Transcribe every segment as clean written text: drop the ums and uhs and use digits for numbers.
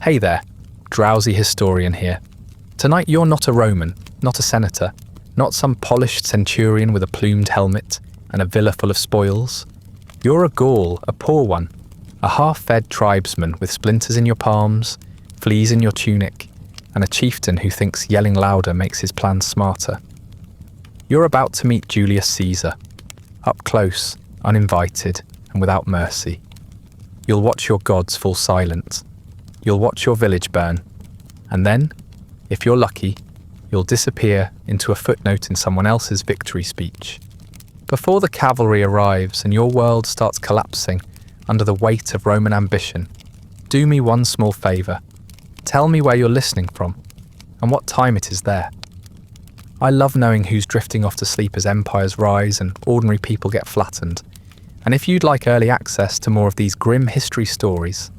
Hey there, Drowsy Historian here. Tonight you're not a Roman, not a senator, not some polished centurion with a plumed helmet and a villa full of spoils. You're a Gaul, a poor one, a half-fed tribesman with splinters in your palms, fleas in your tunic, and a chieftain who thinks yelling louder makes his plans smarter. You're about to meet Julius Caesar, up close, uninvited, and without mercy. You'll watch your gods fall silent. You'll watch your village burn. And then, if you're lucky, you'll disappear into a footnote in someone else's victory speech. Before the cavalry arrives and your world starts collapsing under the weight of Roman ambition, do me one small favour. Tell me where you're listening from and what time it is there. I love knowing who's drifting off to sleep as empires rise and ordinary people get flattened. And if you'd like early access to more of these grim history stories,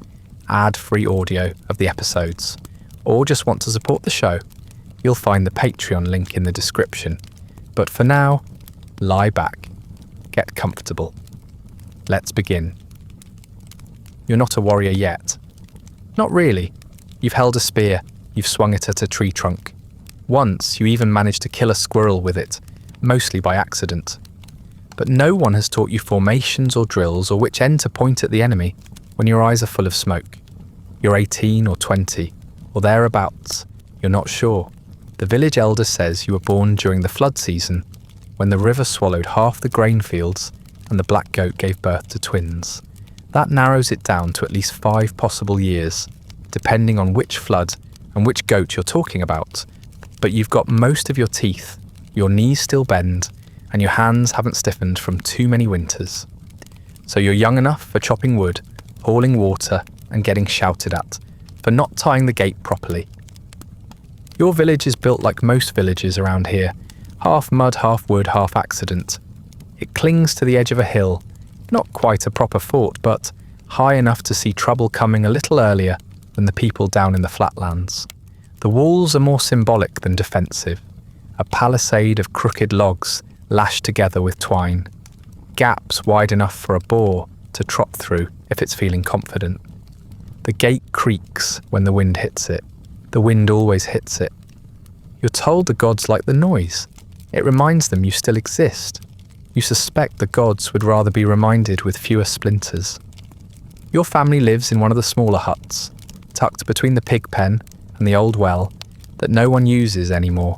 ad-free audio of the episodes, or just want to support the show, you'll find the Patreon link in the description. But for now, lie back, get comfortable. Let's begin. You're not a warrior yet. Not really. You've held a spear, you've swung it at a tree trunk. Once you even managed to kill a squirrel with it, mostly by accident. But no one has taught you formations or drills or which end to point at the enemy when your eyes are full of smoke. You're 18 or 20, or thereabouts, you're not sure. The village elder says you were born during the flood season, when the river swallowed half the grain fields and the black goat gave birth to twins. That narrows it down to at least 5 possible years, depending on which flood and which goat you're talking about. But you've got most of your teeth, your knees still bend, and your hands haven't stiffened from too many winters. So you're young enough for chopping wood, hauling water, and getting shouted at for not tying the gate properly. Your village is built like most villages around here, half mud, half wood, half accident. It clings to the edge of a hill, not quite a proper fort, but high enough to see trouble coming a little earlier than the people down in the flatlands. The walls are more symbolic than defensive, a palisade of crooked logs lashed together with twine, gaps wide enough for a boar to trot through if it's feeling confident. The gate creaks when the wind hits it. The wind always hits it. You're told the gods like the noise. It reminds them you still exist. You suspect the gods would rather be reminded with fewer splinters. Your family lives in one of the smaller huts, tucked between the pig pen and the old well that no one uses anymore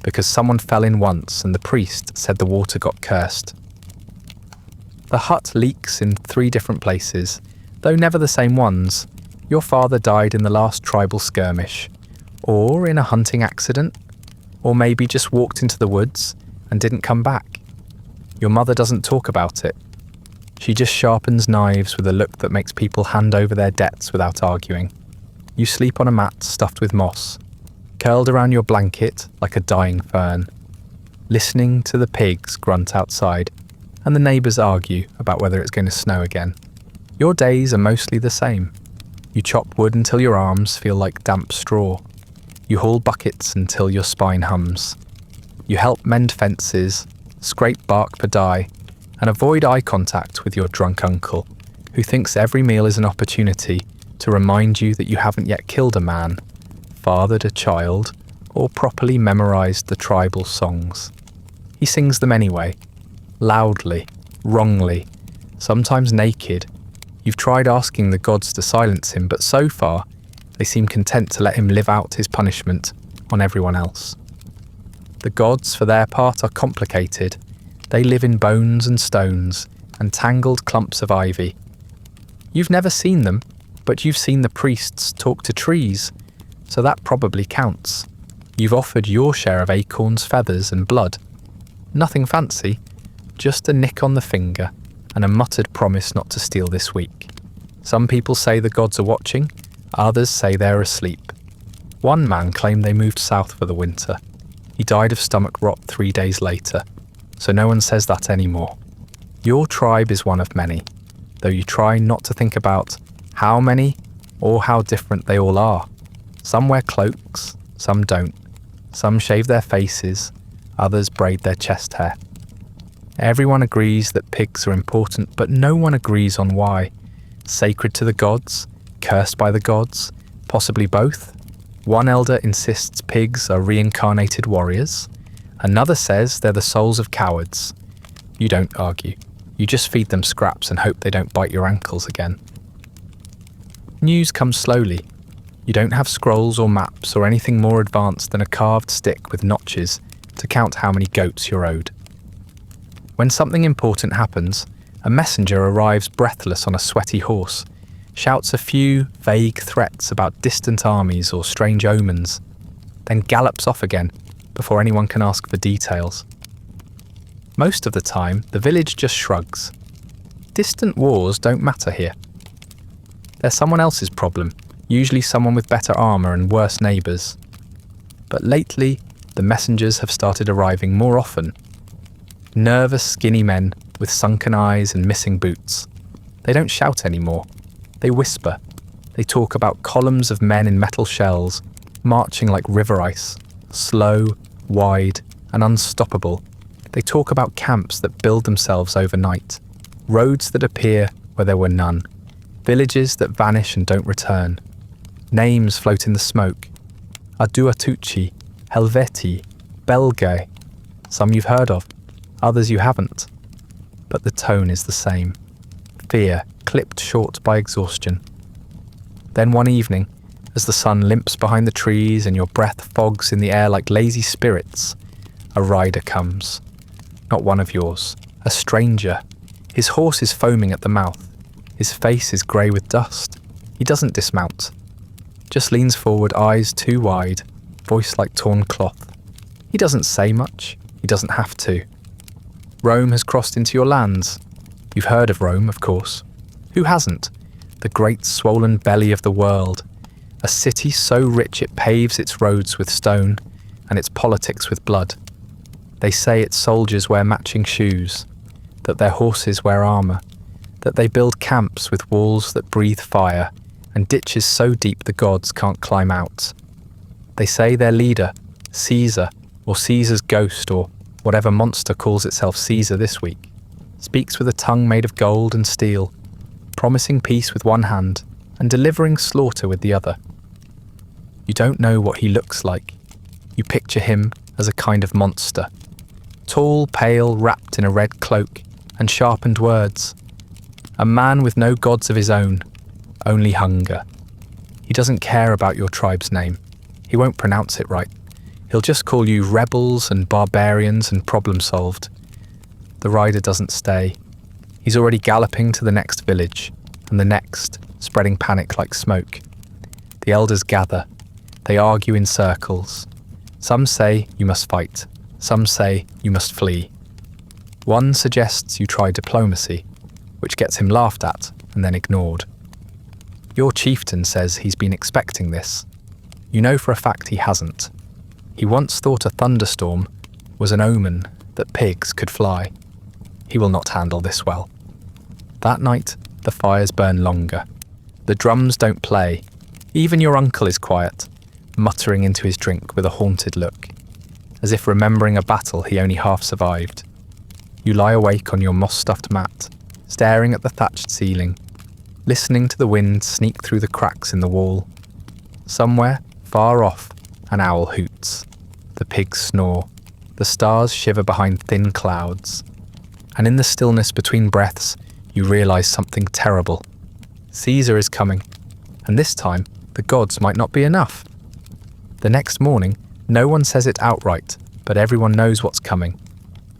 because someone fell in once and the priest said the water got cursed. The hut leaks in 3 different places, though never the same ones. Your father died in the last tribal skirmish, or in a hunting accident, or maybe just walked into the woods and didn't come back. Your mother doesn't talk about it. She just sharpens knives with a look that makes people hand over their debts without arguing. You sleep on a mat stuffed with moss, curled around your blanket like a dying fern, listening to the pigs grunt outside and the neighbours argue about whether it's going to snow again. Your days are mostly the same. You chop wood until your arms feel like damp straw. You haul buckets until your spine hums. You help mend fences, scrape bark per die, and avoid eye contact with your drunk uncle, who thinks every meal is an opportunity to remind you that you haven't yet killed a man, fathered a child, or properly memorised the tribal songs. He sings them anyway, loudly, wrongly, sometimes naked. You've tried asking the gods to silence him, but so far, they seem content to let him live out his punishment on everyone else. The gods, for their part, are complicated. They live in bones and stones and tangled clumps of ivy. You've never seen them, but you've seen the priests talk to trees, so that probably counts. You've offered your share of acorns, feathers, and blood. Nothing fancy, just a nick on the finger and a muttered promise not to steal this week. Some people say the gods are watching, others say they're asleep. One man claimed they moved south for the winter. He died of stomach rot 3 days later, so no one says that anymore. Your tribe is one of many, though you try not to think about how many or how different they all are. Some wear cloaks, some don't. Some shave their faces, others braid their chest hair. Everyone agrees that pigs are important, but no one agrees on why. Sacred to the gods, cursed by the gods, Possibly both. One elder insists pigs are reincarnated warriors. Another says they're the souls of cowards. You don't argue. You just feed them scraps and hope they don't bite your ankles again. News comes slowly. You don't have scrolls or maps or anything more advanced than a carved stick with notches to count how many goats you're owed. When something important happens, a messenger arrives breathless on a sweaty horse, shouts a few vague threats about distant armies or strange omens, then gallops off again before anyone can ask for details. Most of the time, the village just shrugs. Distant wars don't matter here. They're someone else's problem, usually someone with better armour and worse neighbours. But lately, the messengers have started arriving more often. Nervous, skinny men with sunken eyes and missing boots. They don't shout anymore. They whisper. They talk about columns of men in metal shells, marching like river ice, slow, wide, and unstoppable. They talk about camps that build themselves overnight, roads that appear where there were none, villages that vanish and don't return. Names float in the smoke. Aduatuci, Helveti, Belgae. Some you've heard of, others you haven't. But the tone is the same. Fear, clipped short by exhaustion. Then one evening, as the sun limps behind the trees and your breath fogs in the air like lazy spirits, a rider comes. Not one of yours, a stranger. His horse is foaming at the mouth. His face is grey with dust. He doesn't dismount. Just leans forward, eyes too wide, voice like torn cloth. He doesn't say much. He doesn't have to. Rome has crossed into your lands. You've heard of Rome, of course. Who hasn't? The great swollen belly of the world. A city so rich it paves its roads with stone and its politics with blood. They say its soldiers wear matching shoes, that their horses wear armour, that they build camps with walls that breathe fire and ditches so deep the gods can't climb out. They say their leader, Caesar, or Caesar's ghost, or whatever monster calls itself Caesar this week, speaks with a tongue made of gold and steel, promising peace with one hand and delivering slaughter with the other. You don't know what he looks like. You picture him as a kind of monster. Tall, pale, wrapped in a red cloak and sharpened words. A man with no gods of his own, only hunger. He doesn't care about your tribe's name. He won't pronounce it right. He'll just call you rebels and barbarians and problem solved. The rider doesn't stay. He's already galloping to the next village, and the next, spreading panic like smoke. The elders gather. They argue in circles. Some say you must fight. Some say you must flee. One suggests you try diplomacy, which gets him laughed at and then ignored. Your chieftain says he's been expecting this. You know for a fact he hasn't. He once thought a thunderstorm was an omen that pigs could fly. He will not handle this well. That night, the fires burn longer. The drums don't play. Even your uncle is quiet, muttering into his drink with a haunted look, as if remembering a battle he only half survived. You lie awake on your moss-stuffed mat, staring at the thatched ceiling, listening to the wind sneak through the cracks in the wall. Somewhere, far off, an owl hoots. The pigs snore. The stars shiver behind thin clouds. And in the stillness between breaths, you realise something terrible. Caesar is coming, and this time, the gods might not be enough. The next morning, no one says it outright, but everyone knows what's coming.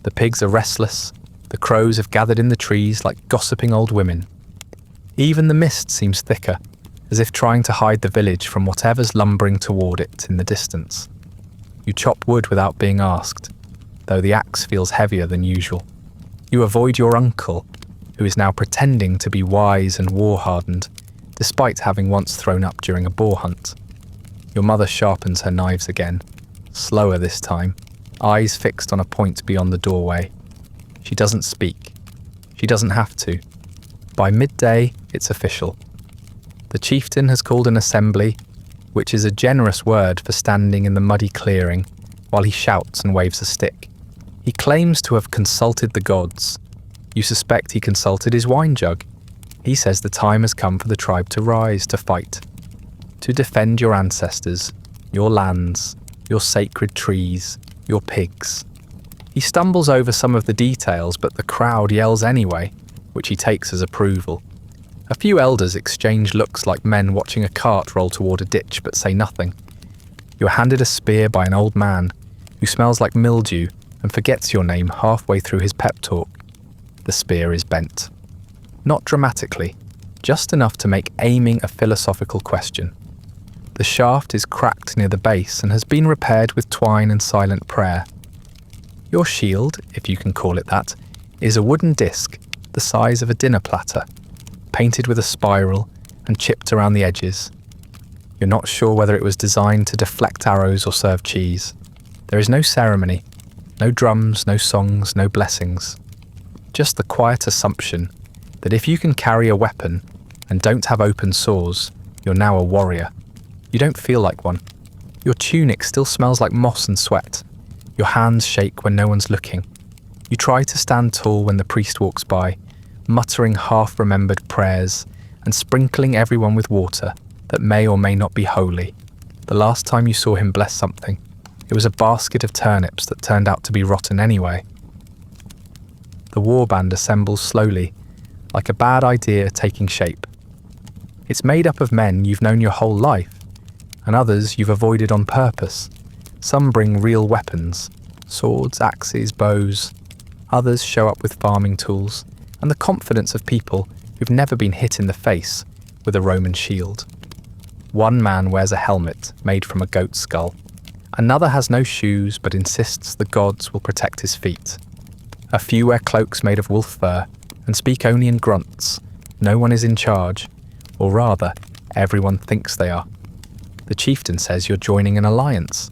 The pigs are restless. The crows have gathered in the trees like gossiping old women. Even the mist seems thicker, as if trying to hide the village from whatever's lumbering toward it in the distance. You chop wood without being asked, though the axe feels heavier than usual. You avoid your uncle, who is now pretending to be wise and war-hardened, despite having once thrown up during a boar hunt. Your mother sharpens her knives again, slower this time, eyes fixed on a point beyond the doorway. She doesn't speak. She doesn't have to. By midday, it's official. The chieftain has called an assembly, which is a generous word for standing in the muddy clearing while he shouts and waves a stick. He claims to have consulted the gods. You suspect he consulted his wine jug. He says the time has come for the tribe to rise, to fight. to defend your ancestors, your lands, your sacred trees, your pigs. He stumbles over some of the details, but the crowd yells anyway, which he takes as approval. A few elders exchange looks like men watching a cart roll toward a ditch but say nothing. You're handed a spear by an old man who smells like mildew and forgets your name halfway through his pep talk. The spear is bent. Not dramatically, just enough to make aiming a philosophical question. The shaft is cracked near the base and has been repaired with twine and silent prayer. Your shield, if you can call it that, is a wooden disc the size of a dinner platter, painted with a spiral and chipped around the edges. You're not sure whether it was designed to deflect arrows or serve cheese. There is no ceremony, no drums, no songs, no blessings. Just the quiet assumption that if you can carry a weapon and don't have open sores, you're now a warrior. You don't feel like one. Your tunic still smells like moss and sweat. Your hands shake when no one's looking. You try to stand tall when the priest walks by, muttering half-remembered prayers and sprinkling everyone with water that may or may not be holy. The last time you saw him bless something, it was a basket of turnips that turned out to be rotten anyway. The warband assembles slowly, like a bad idea taking shape. It's made up of men you've known your whole life, and others you've avoided on purpose. Some bring real weapons, swords, axes, bows. Others show up with farming tools, and the confidence of people who've never been hit in the face with a Roman shield. One man wears a helmet made from a goat skull. Another has no shoes but insists the gods will protect his feet. A few wear cloaks made of wolf fur and speak only in grunts. No one is in charge, or rather, everyone thinks they are. The chieftain says you're joining an alliance.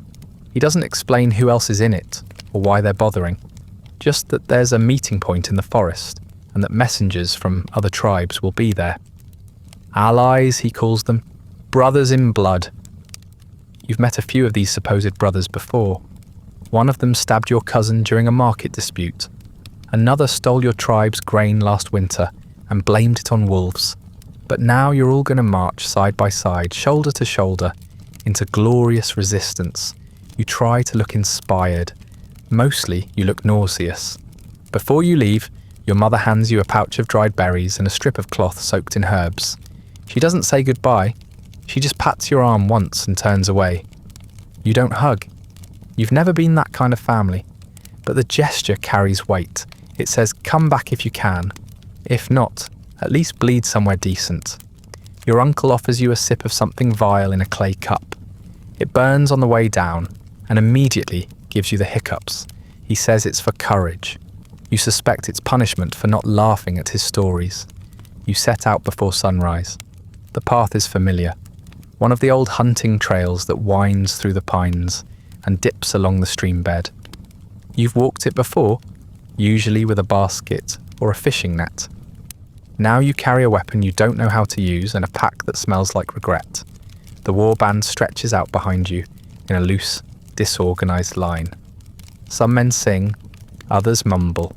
He doesn't explain who else is in it or why they're bothering, just that there's a meeting point in the forest and that messengers from other tribes will be there. Allies, he calls them, brothers in blood. You've met a few of these supposed brothers before. One of them stabbed your cousin during a market dispute. Another stole your tribe's grain last winter and blamed it on wolves. But now you're all going to march side by side, shoulder to shoulder, into glorious resistance. You try to look inspired. Mostly, you look nauseous. Before you leave, your mother hands you a pouch of dried berries and a strip of cloth soaked in herbs. She doesn't say goodbye. She just pats your arm once and turns away. You don't hug. You've never been that kind of family. But the gesture carries weight. It says, come back if you can. If not, at least bleed somewhere decent. Your uncle offers you a sip of something vile in a clay cup. It burns on the way down and immediately gives you the hiccups. He says it's for courage. You suspect it's punishment for not laughing at his stories. You set out before sunrise. The path is familiar. One of the old hunting trails that winds through the pines and dips along the stream bed. You've walked it before, usually with a basket or a fishing net. Now you carry a weapon you don't know how to use and a pack that smells like regret. The warband stretches out behind you in a loose, disorganized line. Some men sing, others mumble.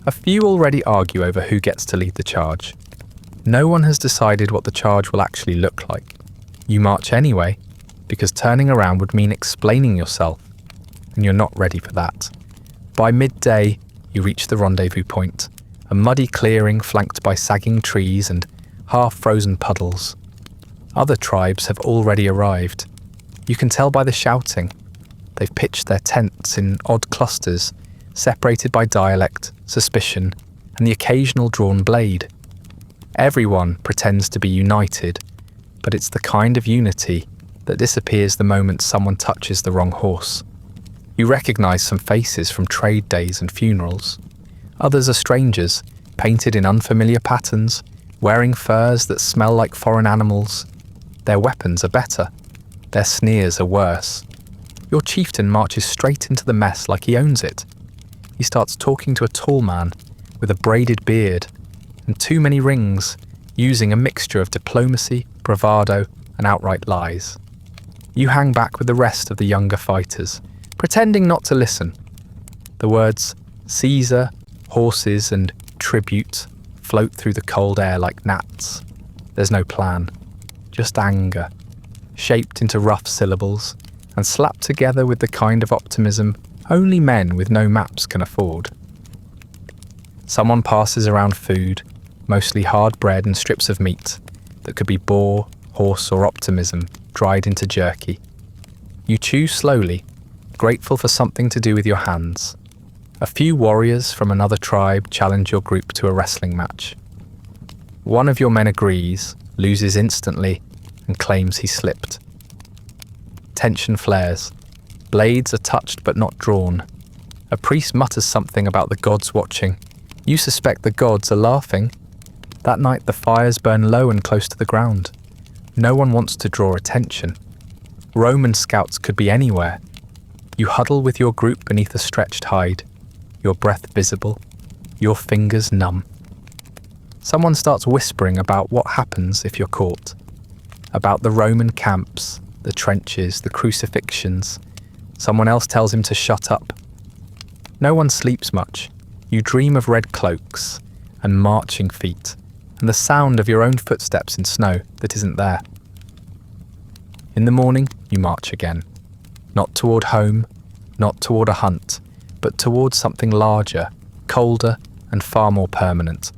A few already argue over who gets to lead the charge. No one has decided what the charge will actually look like. You march anyway, because turning around would mean explaining yourself, and you're not ready for that. By midday, you reach the rendezvous point, a muddy clearing flanked by sagging trees and half-frozen puddles. Other tribes have already arrived. You can tell by the shouting. They've pitched their tents in odd clusters, separated by dialect, suspicion, and the occasional drawn blade. Everyone pretends to be united, but it's the kind of unity that disappears the moment someone touches the wrong horse. You recognize some faces from trade days and funerals. Others are strangers, painted in unfamiliar patterns, wearing furs that smell like foreign animals. Their weapons are better. Their sneers are worse. Your chieftain marches straight into the mess like he owns it. He starts talking to a tall man with a braided beard and too many rings, using a mixture of diplomacy, bravado, and outright lies. You hang back with the rest of the younger fighters, pretending not to listen. The words Caesar, horses, and tribute float through the cold air like gnats. There's no plan, just anger. shaped into rough syllables, and slapped together with the kind of optimism only men with no maps can afford. Someone passes around food, mostly hard bread and strips of meat, that could be boar, horse or optimism, dried into jerky. You chew slowly, grateful for something to do with your hands. A few warriors from another tribe challenge your group to a wrestling match. One of your men agrees, loses instantly, and claims he slipped. Tension flares. Blades are touched but not drawn. A priest mutters something about the gods watching. You suspect the gods are laughing. That night the fires burn low and close to the ground. No one wants to draw attention. Roman scouts could be anywhere. You huddle with your group beneath a stretched hide, your breath visible, your fingers numb. Someone starts whispering about what happens if you're caught. About the Roman camps, the trenches, the crucifixions. Someone else tells him to shut up. No one sleeps much. You dream of red cloaks and marching feet and the sound of your own footsteps in snow that isn't there. In the morning, you march again. Not toward home, not toward a hunt, but towards something larger, colder, and far more permanent.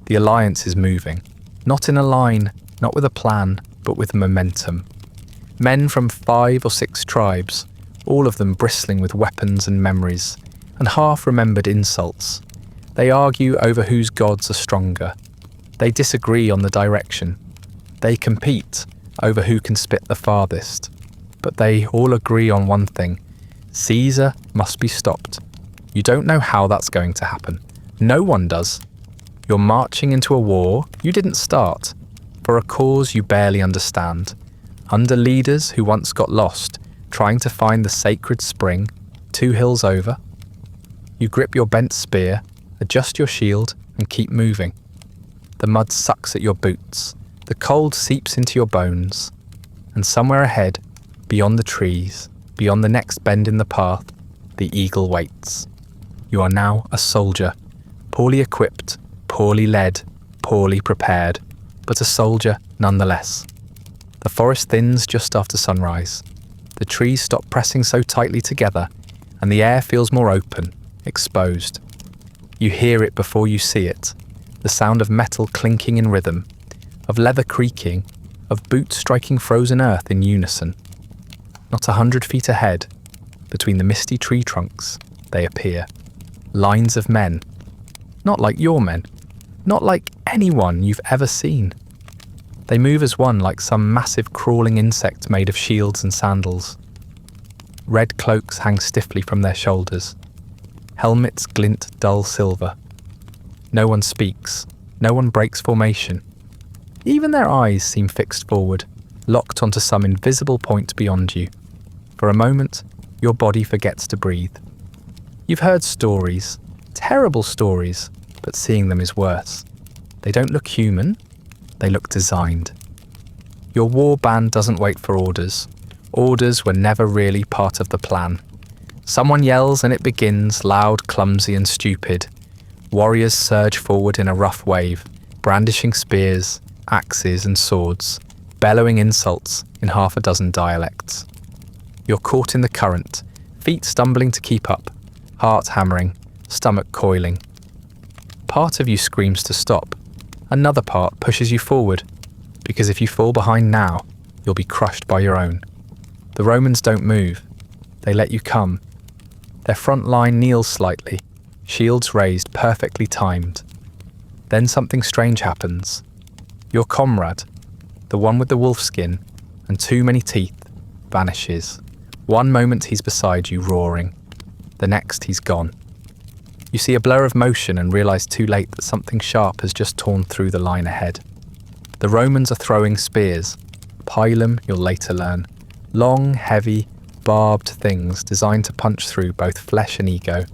The alliance is moving. Not in a line, not with a plan, but with momentum. Men from 5 or 6 tribes, all of them bristling with weapons and memories, and half-remembered insults. They argue over whose gods are stronger. They disagree on the direction. They compete over who can spit the farthest. But they all agree on one thing. Caesar must be stopped. You don't know how that's going to happen. No one does. You're marching into a war you didn't start, for a cause you barely understand, under leaders who once got lost, trying to find the sacred spring 2 hills over. You grip your bent spear, adjust your shield, and keep moving. The mud sucks at your boots, the cold seeps into your bones, and somewhere ahead, beyond the trees, beyond the next bend in the path, the eagle waits. You are now a soldier, poorly equipped, poorly led, poorly prepared, but a soldier nonetheless. The forest thins just after sunrise. The trees stop pressing so tightly together, and the air feels more open, exposed. You hear it before you see it, the sound of metal clinking in rhythm, of leather creaking, of boots striking frozen earth in unison. Not 100 feet ahead, between the misty tree trunks, they appear. Lines of men. Not like your men. Not like anyone you've ever seen. They move as one like some massive crawling insect made of shields and sandals. Red cloaks hang stiffly from their shoulders. Helmets glint dull silver. No one speaks. No one breaks formation. Even their eyes seem fixed forward, locked onto some invisible point beyond you. For a moment, your body forgets to breathe. You've heard stories, terrible stories, but seeing them is worse. They don't look human, they look designed. Your war band doesn't wait for orders. Orders were never really part of the plan. Someone yells and it begins, loud, clumsy and stupid. Warriors surge forward in a rough wave, brandishing spears, axes and swords, bellowing insults in 6 dialects. You're caught in the current, feet stumbling to keep up, heart hammering, stomach coiling. Part of you screams to stop. Another part pushes you forward, because if you fall behind now, you'll be crushed by your own. The Romans don't move. They let you come. Their front line kneels slightly, shields raised, perfectly timed. Then something strange happens. Your comrade, the one with the wolfskin and too many teeth, vanishes. One moment he's beside you, roaring. The next he's gone. You see a blur of motion and realise too late that something sharp has just torn through the line ahead. The Romans are throwing spears. Pilum, you'll later learn. Long, heavy, barbed things designed to punch through both flesh and ego.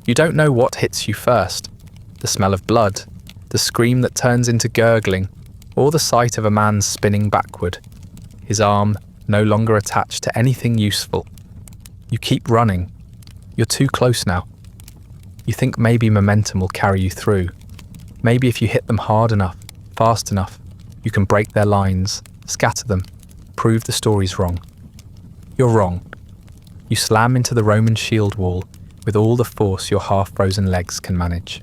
You don't know what hits you first. The smell of blood, the scream that turns into gurgling, or the sight of a man spinning backward, his arm no longer attached to anything useful. You keep running. You're too close now. You think maybe momentum will carry you through. Maybe if you hit them hard enough, fast enough, you can break their lines, scatter them. prove the story's wrong. You're wrong. You slam into the Roman shield wall with all the force your half-frozen legs can manage.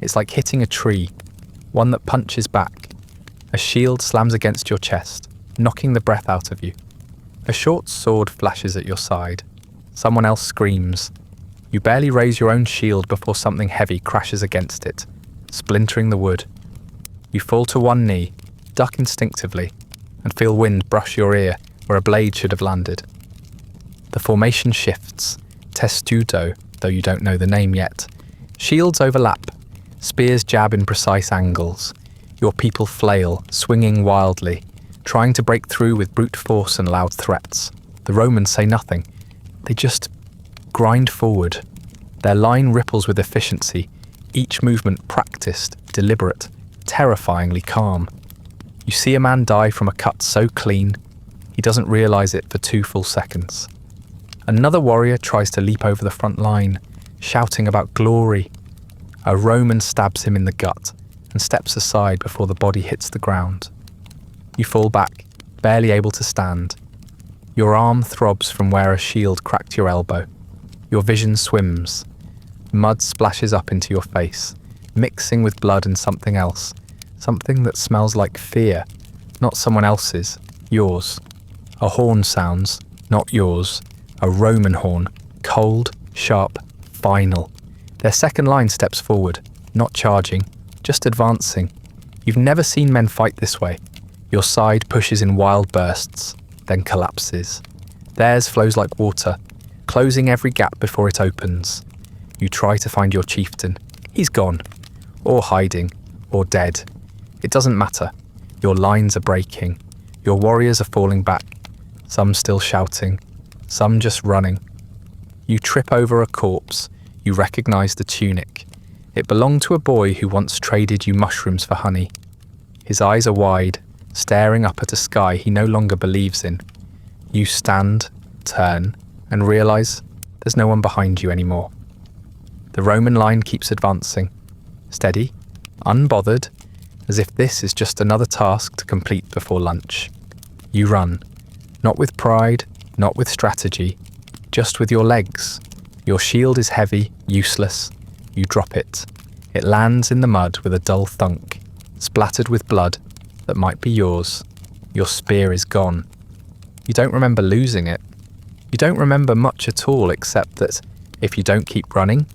It's like hitting a tree, one that punches back. A shield slams against your chest, knocking the breath out of you. A short sword flashes at your side. Someone else screams. You barely raise your own shield before something heavy crashes against it, splintering the wood. You fall to one knee, duck instinctively, and feel wind brush your ear where a blade should have landed. The formation shifts, testudo, though you don't know the name yet. Shields overlap, spears jab in precise angles. Your people flail, swinging wildly, trying to break through with brute force and loud threats. The Romans say nothing. They just grind forward. Their line ripples with efficiency, each movement practiced, deliberate, terrifyingly calm. You see a man die from a cut so clean, he doesn't realise it for 2 full seconds. Another warrior tries to leap over the front line, shouting about glory. A Roman stabs him in the gut and steps aside before the body hits the ground. You fall back, barely able to stand. Your arm throbs from where a shield cracked your elbow. Your vision swims. Mud splashes up into your face, mixing with blood and something else. Something that smells like fear, not someone else's, yours. A horn sounds, not yours. A Roman horn, cold, sharp, final. Their second line steps forward, not charging, just advancing. You've never seen men fight this way. Your side pushes in wild bursts, then collapses. Theirs flows like water, closing every gap before it opens. You try to find your chieftain. He's gone, or hiding, or dead. It doesn't matter. Your lines are breaking. Your warriors are falling back, some still shouting, some just running. You trip over a corpse. You recognise the tunic. It belonged to a boy who once traded you mushrooms for honey. His eyes are wide, staring up at a sky he no longer believes in. You stand, turn, and realise there's no one behind you anymore. The Roman line keeps advancing, steady, unbothered, as if this is just another task to complete before lunch. You run, not with pride, not with strategy, just with your legs. Your shield is heavy, useless. You drop it. It lands in the mud with a dull thunk, splattered with blood that might be yours. Your spear is gone. You don't remember losing it. You don't remember much at all except that if you don't keep running,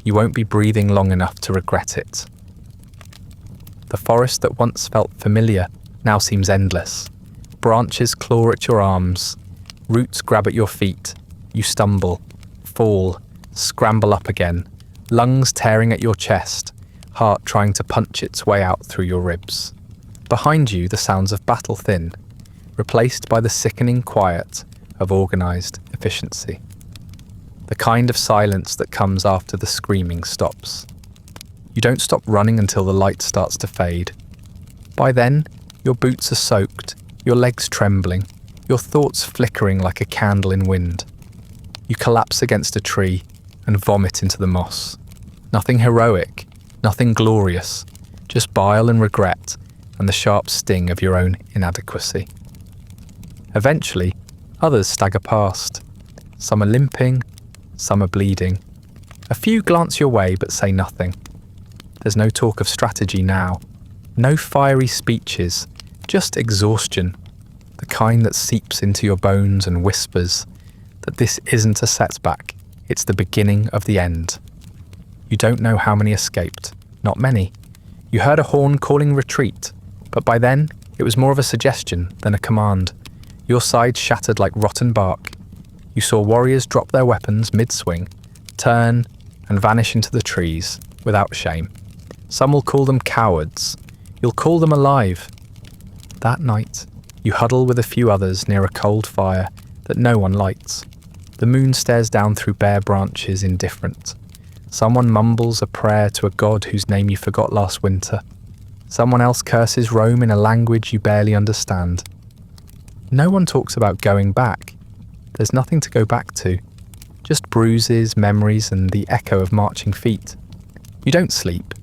you won't be breathing long enough to regret it. The forest that once felt familiar now seems endless. Branches claw at your arms. Roots grab at your feet. You stumble, fall, scramble up again, lungs tearing at your chest, heart trying to punch its way out through your ribs. Behind you, the sounds of battle thin, replaced by the sickening quiet of organised efficiency. The kind of silence that comes after the screaming stops. You don't stop running until the light starts to fade. By then, your boots are soaked, your legs trembling, your thoughts flickering like a candle in wind. You collapse against a tree and vomit into the moss. Nothing heroic, nothing glorious, just bile and regret and the sharp sting of your own inadequacy. Eventually, others stagger past. Some are limping, some are bleeding. A few glance your way but say nothing. There's no talk of strategy now. No fiery speeches, just exhaustion, the kind that seeps into your bones and whispers that this isn't a setback, it's the beginning of the end. You don't know how many escaped, not many. You heard a horn calling retreat, but by then it was more of a suggestion than a command. Your side shattered like rotten bark. You saw warriors drop their weapons mid-swing, turn and vanish into the trees without shame. Some will call them cowards. You'll call them alive. That night, you huddle with a few others near a cold fire that no one lights. The moon stares down through bare branches, indifferent. Someone mumbles a prayer to a god whose name you forgot last winter. Someone else curses Rome in a language you barely understand. No one talks about going back. There's nothing to go back to. Just bruises, memories, and the echo of marching feet. You don't sleep.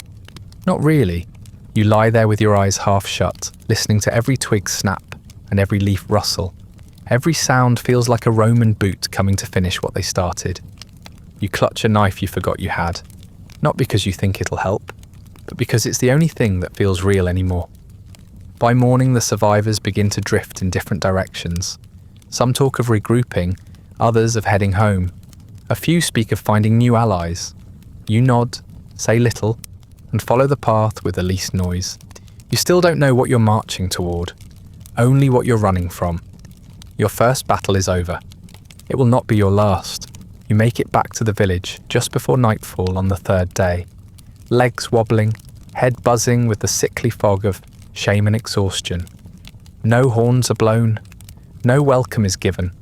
Not really. You lie there with your eyes half shut, listening to every twig snap and every leaf rustle. Every sound feels like a Roman boot coming to finish what they started. You clutch a knife you forgot you had, not because you think it'll help, but because it's the only thing that feels real anymore. By morning, the survivors begin to drift in different directions. Some talk of regrouping, others of heading home. A few speak of finding new allies. You nod, say little, and follow the path with the least noise. You still don't know what you're marching toward, only what you're running from. Your first battle is over. It will not be your last. You make it back to the village just before nightfall on the third day. Legs wobbling, head buzzing with the sickly fog of shame and exhaustion. No horns are blown. No welcome is given.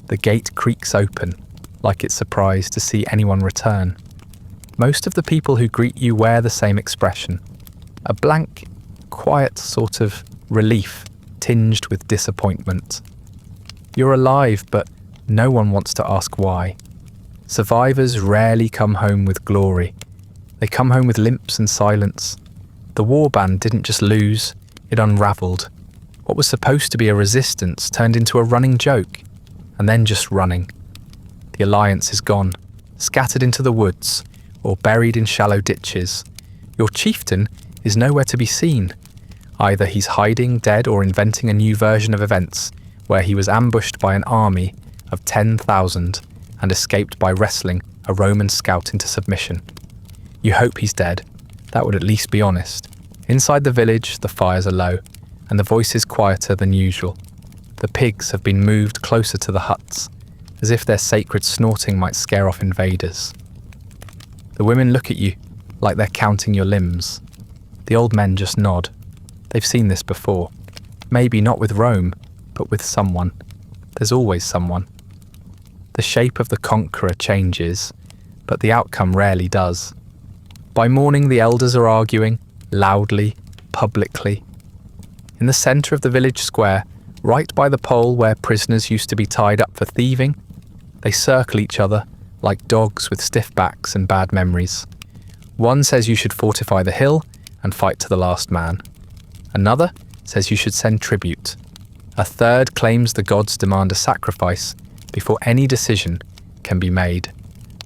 The gate creaks open, like it's surprised to see anyone return. Most of the people who greet you wear the same expression. A blank, quiet sort of relief tinged with disappointment. You're alive, but no one wants to ask why. Survivors rarely come home with glory. They come home with limps and silence. The warband didn't just lose, it unravelled. What was supposed to be a resistance turned into a running joke, and then just running. The alliance is gone, scattered into the woods, or buried in shallow ditches. Your chieftain is nowhere to be seen. Either he's hiding, dead, or inventing a new version of events, where he was ambushed by an army of 10,000 and escaped by wrestling a Roman scout into submission. You hope he's dead. That would at least be honest. Inside the village, the fires are low, and the voice is quieter than usual. The pigs have been moved closer to the huts, as if their sacred snorting might scare off invaders. The women look at you, like they're counting your limbs. The old men just nod. They've seen this before. Maybe not with Rome, but with someone. There's always someone. The shape of the conqueror changes, but the outcome rarely does. By morning, the elders are arguing, loudly, publicly. In the centre of the village square, right by the pole where prisoners used to be tied up for thieving, they circle each other like dogs with stiff backs and bad memories. One says you should fortify the hill and fight to the last man. Another says you should send tribute. A third claims the gods demand a sacrifice before any decision can be made.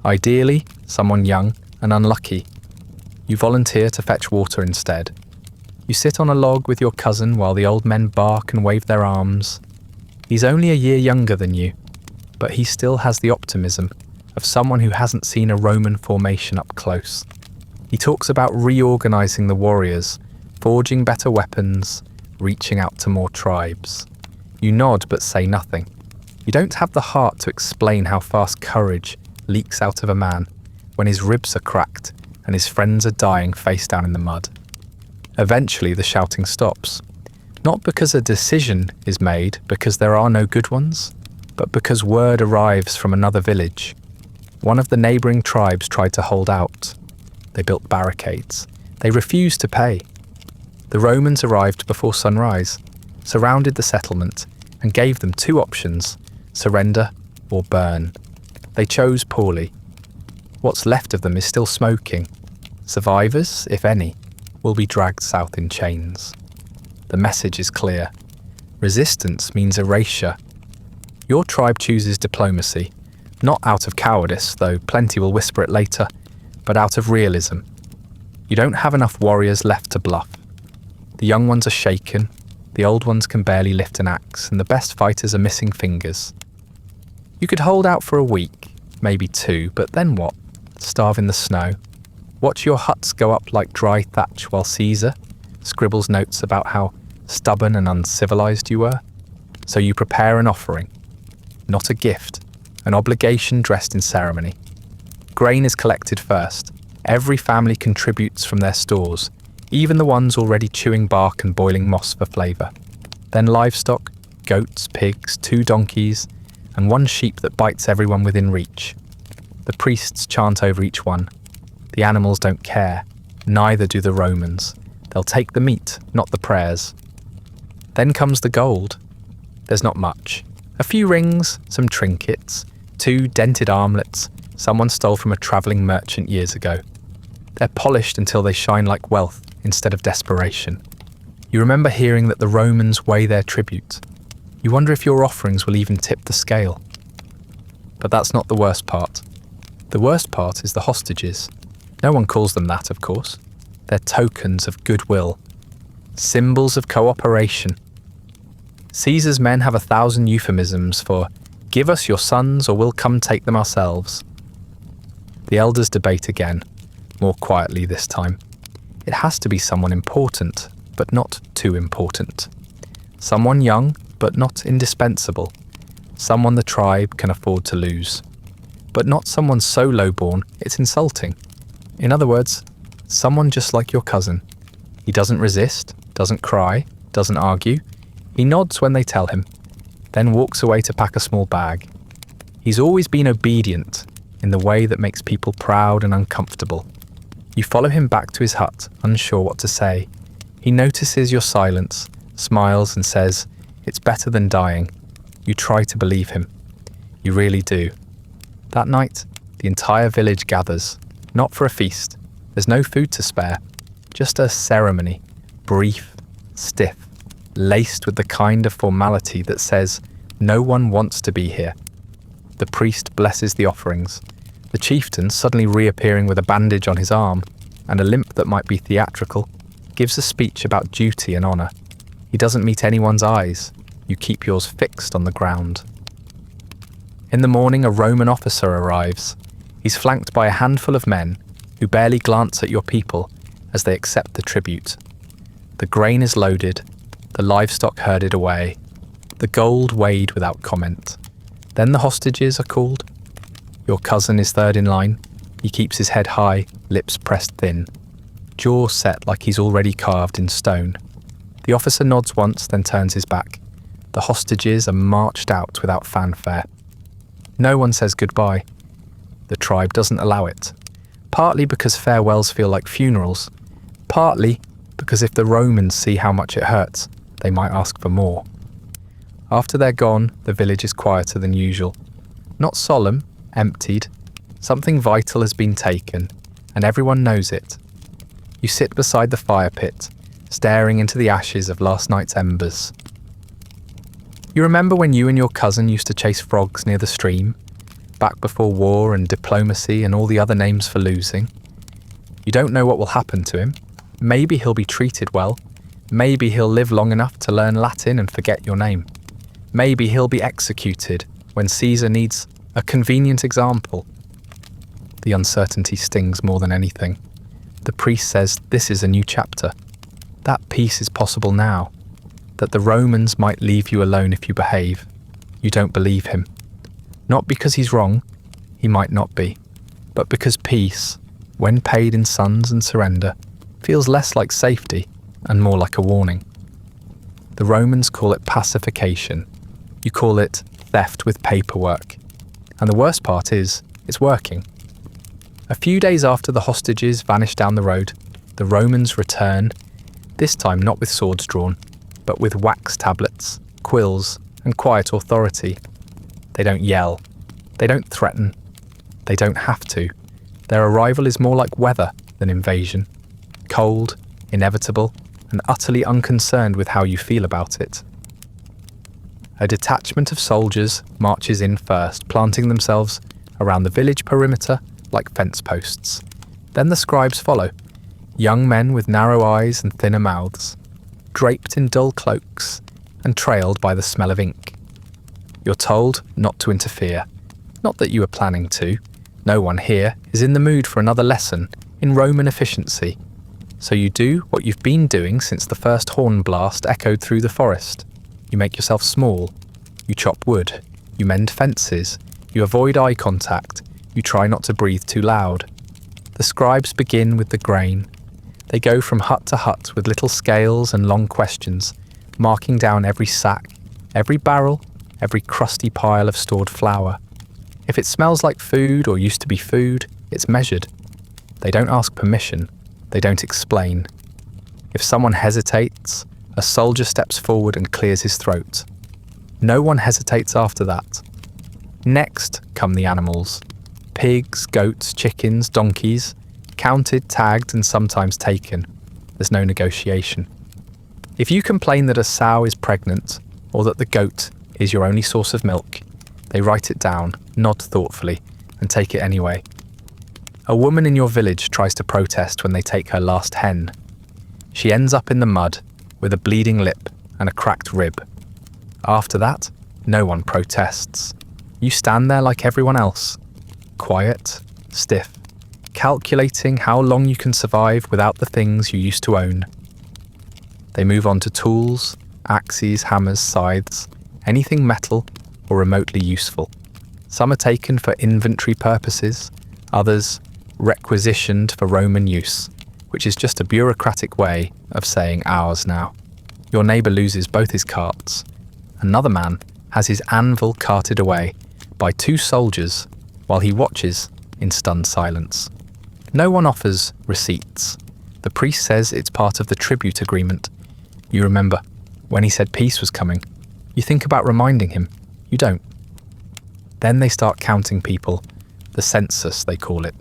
Ideally, someone young and unlucky. You volunteer to fetch water instead. You sit on a log with your cousin while the old men bark and wave their arms. He's only a year younger than you, but he still has the optimism of someone who hasn't seen a Roman formation up close. He talks about reorganizing the warriors, forging better weapons, reaching out to more tribes. You nod but say nothing. You don't have the heart to explain how fast courage leaks out of a man when his ribs are cracked and his friends are dying face down in the mud. Eventually the shouting stops. Not because a decision is made because there are no good ones, but because word arrives from another village. One of the neighbouring tribes tried to hold out. They built barricades. They refused to pay. The Romans arrived before sunrise, surrounded the settlement, and gave them two options: surrender or burn. They chose poorly. What's left of them is still smoking. Survivors, if any, will be dragged south in chains. The message is clear. Resistance means erasure. Your tribe chooses diplomacy, not out of cowardice, though plenty will whisper it later, but out of realism. You don't have enough warriors left to bluff. The young ones are shaken, the old ones can barely lift an axe, and the best fighters are missing fingers. You could hold out for a week, maybe two, but then what? Starve in the snow? Watch your huts go up like dry thatch while Caesar scribbles notes about how stubborn and uncivilized you were? So you prepare an offering, not a gift, an obligation dressed in ceremony. Grain is collected first. Every family contributes from their stores, even the ones already chewing bark and boiling moss for flavour. Then livestock, goats, pigs, 2 donkeys, and 1 sheep that bites everyone within reach. The priests chant over each one. The animals don't care, neither do the Romans. They'll take the meat, not the prayers. Then comes the gold. There's not much. A few rings, some trinkets, 2 dented armlets someone stole from a travelling merchant years ago. They're polished until they shine like wealth instead of desperation. You remember hearing that the Romans weigh their tribute. You wonder if your offerings will even tip the scale. But that's not the worst part. The worst part is the hostages. No one calls them that, of course. They're tokens of goodwill. Symbols of cooperation. Caesar's men have 1,000 euphemisms for, "Give us your sons or we'll come take them ourselves." The elders debate again, more quietly this time. It has to be someone important, but not too important. Someone young, but not indispensable. Someone the tribe can afford to lose. But not someone so lowborn it's insulting. In other words, someone just like your cousin. He doesn't resist, doesn't cry, doesn't argue. He nods when they tell him, then walks away to pack a small bag. He's always been obedient in the way that makes people proud and uncomfortable. You follow him back to his hut, unsure what to say. He notices your silence, smiles and says, "It's better than dying." You try to believe him. You really do. That night, the entire village gathers, not for a feast. There's no food to spare, just a ceremony, brief, stiff, laced with the kind of formality that says no one wants to be here. The priest blesses the offerings, the chieftain, suddenly reappearing with a bandage on his arm and a limp that might be theatrical, gives a speech about duty and honour. He doesn't meet anyone's eyes. You keep yours fixed on the ground. In the morning, a Roman officer arrives. He's flanked by a handful of men who barely glance at your people as they accept the tribute. The grain is loaded, the livestock herded away, the gold weighed without comment. Then the hostages are called. Your cousin is third in line. He keeps his head high, lips pressed thin, jaw set like he's already carved in stone. The officer nods once, then turns his back. The hostages are marched out without fanfare. No one says goodbye. The tribe doesn't allow it. Partly because farewells feel like funerals. Partly because if the Romans see how much it hurts, they might ask for more. After they're gone, the village is quieter than usual. Not solemn, emptied. Something vital has been taken, and everyone knows it. You sit beside the fire pit, staring into the ashes of last night's embers. You remember when you and your cousin used to chase frogs near the stream, back before war and diplomacy and all the other names for losing? You don't know what will happen to him. Maybe he'll be treated well. Maybe he'll live long enough to learn Latin and forget your name. Maybe he'll be executed when Caesar needs a convenient example. The uncertainty stings more than anything. The priest says this is a new chapter. That peace is possible now. That the Romans might leave you alone if you behave. You don't believe him. Not because he's wrong, he might not be, but because peace, when paid in sons and surrender, feels less like safety and more like a warning. The Romans call it pacification. You call it theft with paperwork. And the worst part is, it's working. A few days after the hostages vanish down the road, the Romans return, this time not with swords drawn, but with wax tablets, quills, and quiet authority. They don't yell. They don't threaten. They don't have to. Their arrival is more like weather than invasion. Cold, inevitable, and utterly unconcerned with how you feel about it. A detachment of soldiers marches in first, planting themselves around the village perimeter like fence posts. Then the scribes follow, young men with narrow eyes and thinner mouths, draped in dull cloaks and trailed by the smell of ink. You're told not to interfere. Not that you were planning to. No one here is in the mood for another lesson in Roman efficiency. So you do what you've been doing since the first horn blast echoed through the forest. You make yourself small. You chop wood. You mend fences. You avoid eye contact. You try not to breathe too loud. The scribes begin with the grain. They go from hut to hut with little scales and long questions, marking down every sack, every barrel, every crusty pile of stored flour. If it smells like food or used to be food, it's measured. They don't ask permission. They don't explain. If someone hesitates, a soldier steps forward and clears his throat. No one hesitates after that. Next come the animals. Pigs, goats, chickens, donkeys, counted, tagged, and sometimes taken. There's no negotiation. If you complain that a sow is pregnant, or that the goat is your only source of milk, they write it down, nod thoughtfully, and take it anyway. A woman in your village tries to protest when they take her last hen. She ends up in the mud with a bleeding lip and a cracked rib. After that, no one protests. You stand there like everyone else, quiet, stiff, calculating how long you can survive without the things you used to own. They move on to tools, axes, hammers, scythes, anything metal or remotely useful. Some are taken for inventory purposes, others requisitioned for Roman use, which is just a bureaucratic way of saying ours now. Your neighbour loses both his carts. Another man has his anvil carted away by 2 soldiers while he watches in stunned silence. No one offers receipts. The priest says it's part of the tribute agreement. You remember when he said peace was coming. You think about reminding him. You don't. Then they start counting people. The census, they call it.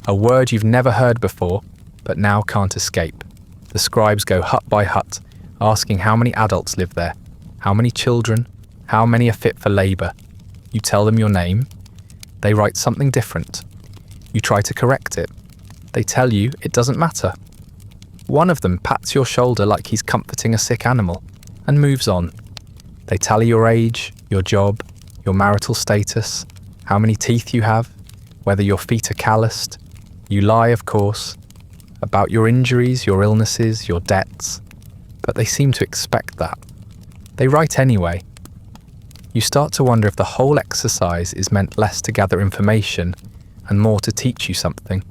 A word you've never heard before, but now can't escape. The scribes go hut by hut, asking how many adults live there, how many children, how many are fit for labour. You tell them your name. They write something different. You try to correct it. They tell you it doesn't matter. One of them pats your shoulder like he's comforting a sick animal and moves on. They tally your age, your job, your marital status, how many teeth you have, whether your feet are calloused. You lie, of course, about your injuries, your illnesses, your debts, but they seem to expect that. They write anyway. You start to wonder if the whole exercise is meant less to gather information and more to teach you something,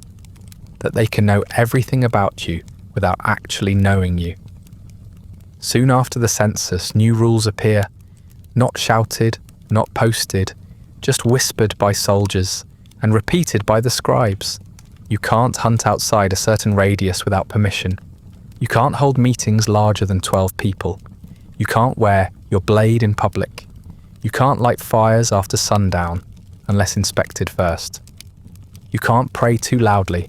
that they can know everything about you without actually knowing you. Soon after the census, new rules appear, not shouted, not posted, just whispered by soldiers and repeated by the scribes. You can't hunt outside a certain radius without permission. You can't hold meetings larger than 12 people. You can't wear your blade in public. You can't light fires after sundown unless inspected first. You can't pray too loudly,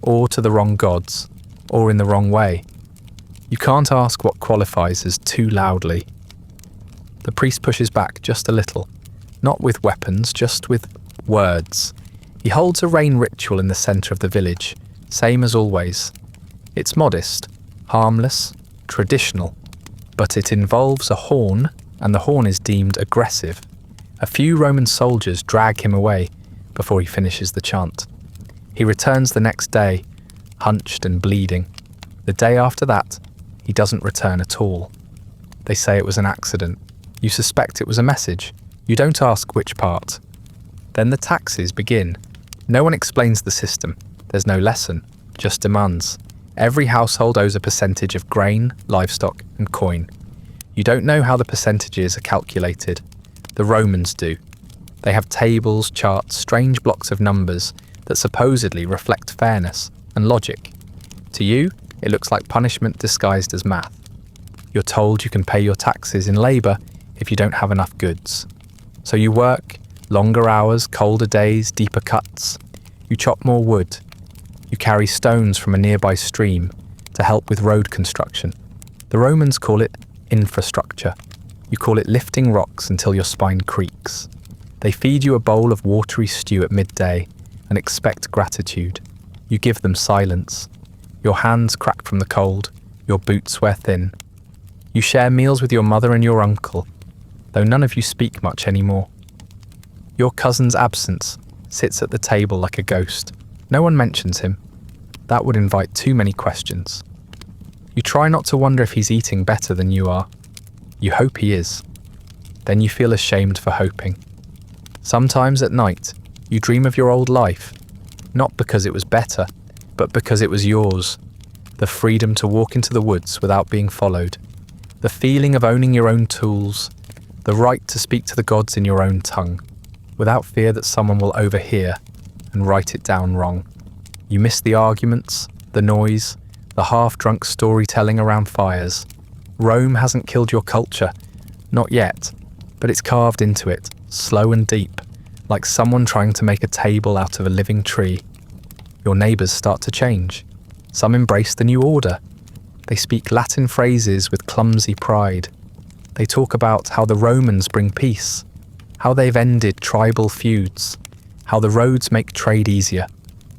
or to the wrong gods, or in the wrong way. You can't ask what qualifies as too loudly. The priest pushes back just a little, not with weapons, just with words. He holds a rain ritual in the centre of the village, same as always. It's modest, harmless, traditional, but it involves a horn, and the horn is deemed aggressive. A few Roman soldiers drag him away before he finishes the chant. He returns the next day, hunched and bleeding. The day after that, he doesn't return at all. They say it was an accident. You suspect it was a message. You don't ask which part. Then the taxes begin. No one explains the system. There's no lesson, just demands. Every household owes a percentage of grain, livestock, and coin. You don't know how the percentages are calculated. The Romans do. They have tables, charts, strange blocks of numbers that supposedly reflect fairness and logic. To you, it looks like punishment disguised as math. You're told you can pay your taxes in labour if you don't have enough goods. So you work, longer hours, colder days, deeper cuts. You chop more wood. You carry stones from a nearby stream to help with road construction. The Romans call it infrastructure. You call it lifting rocks until your spine creaks. They feed you a bowl of watery stew at midday and expect gratitude. You give them silence. Your hands crack from the cold, your boots wear thin. You share meals with your mother and your uncle, though none of you speak much anymore. Your cousin's absence sits at the table like a ghost. No one mentions him. That would invite too many questions. You try not to wonder if he's eating better than you are. You hope he is. Then you feel ashamed for hoping. Sometimes at night, you dream of your old life, not because it was better, but because it was yours. The freedom to walk into the woods without being followed. The feeling of owning your own tools. The right to speak to the gods in your own tongue, without fear that someone will overhear and write it down wrong. You miss the arguments, the noise, the half-drunk storytelling around fires. Rome hasn't killed your culture, not yet, but it's carved into it, slow and deep, like someone trying to make a table out of a living tree. Your neighbours start to change. Some embrace the new order. They speak Latin phrases with clumsy pride. They talk about how the Romans bring peace, how they've ended tribal feuds, how the roads make trade easier.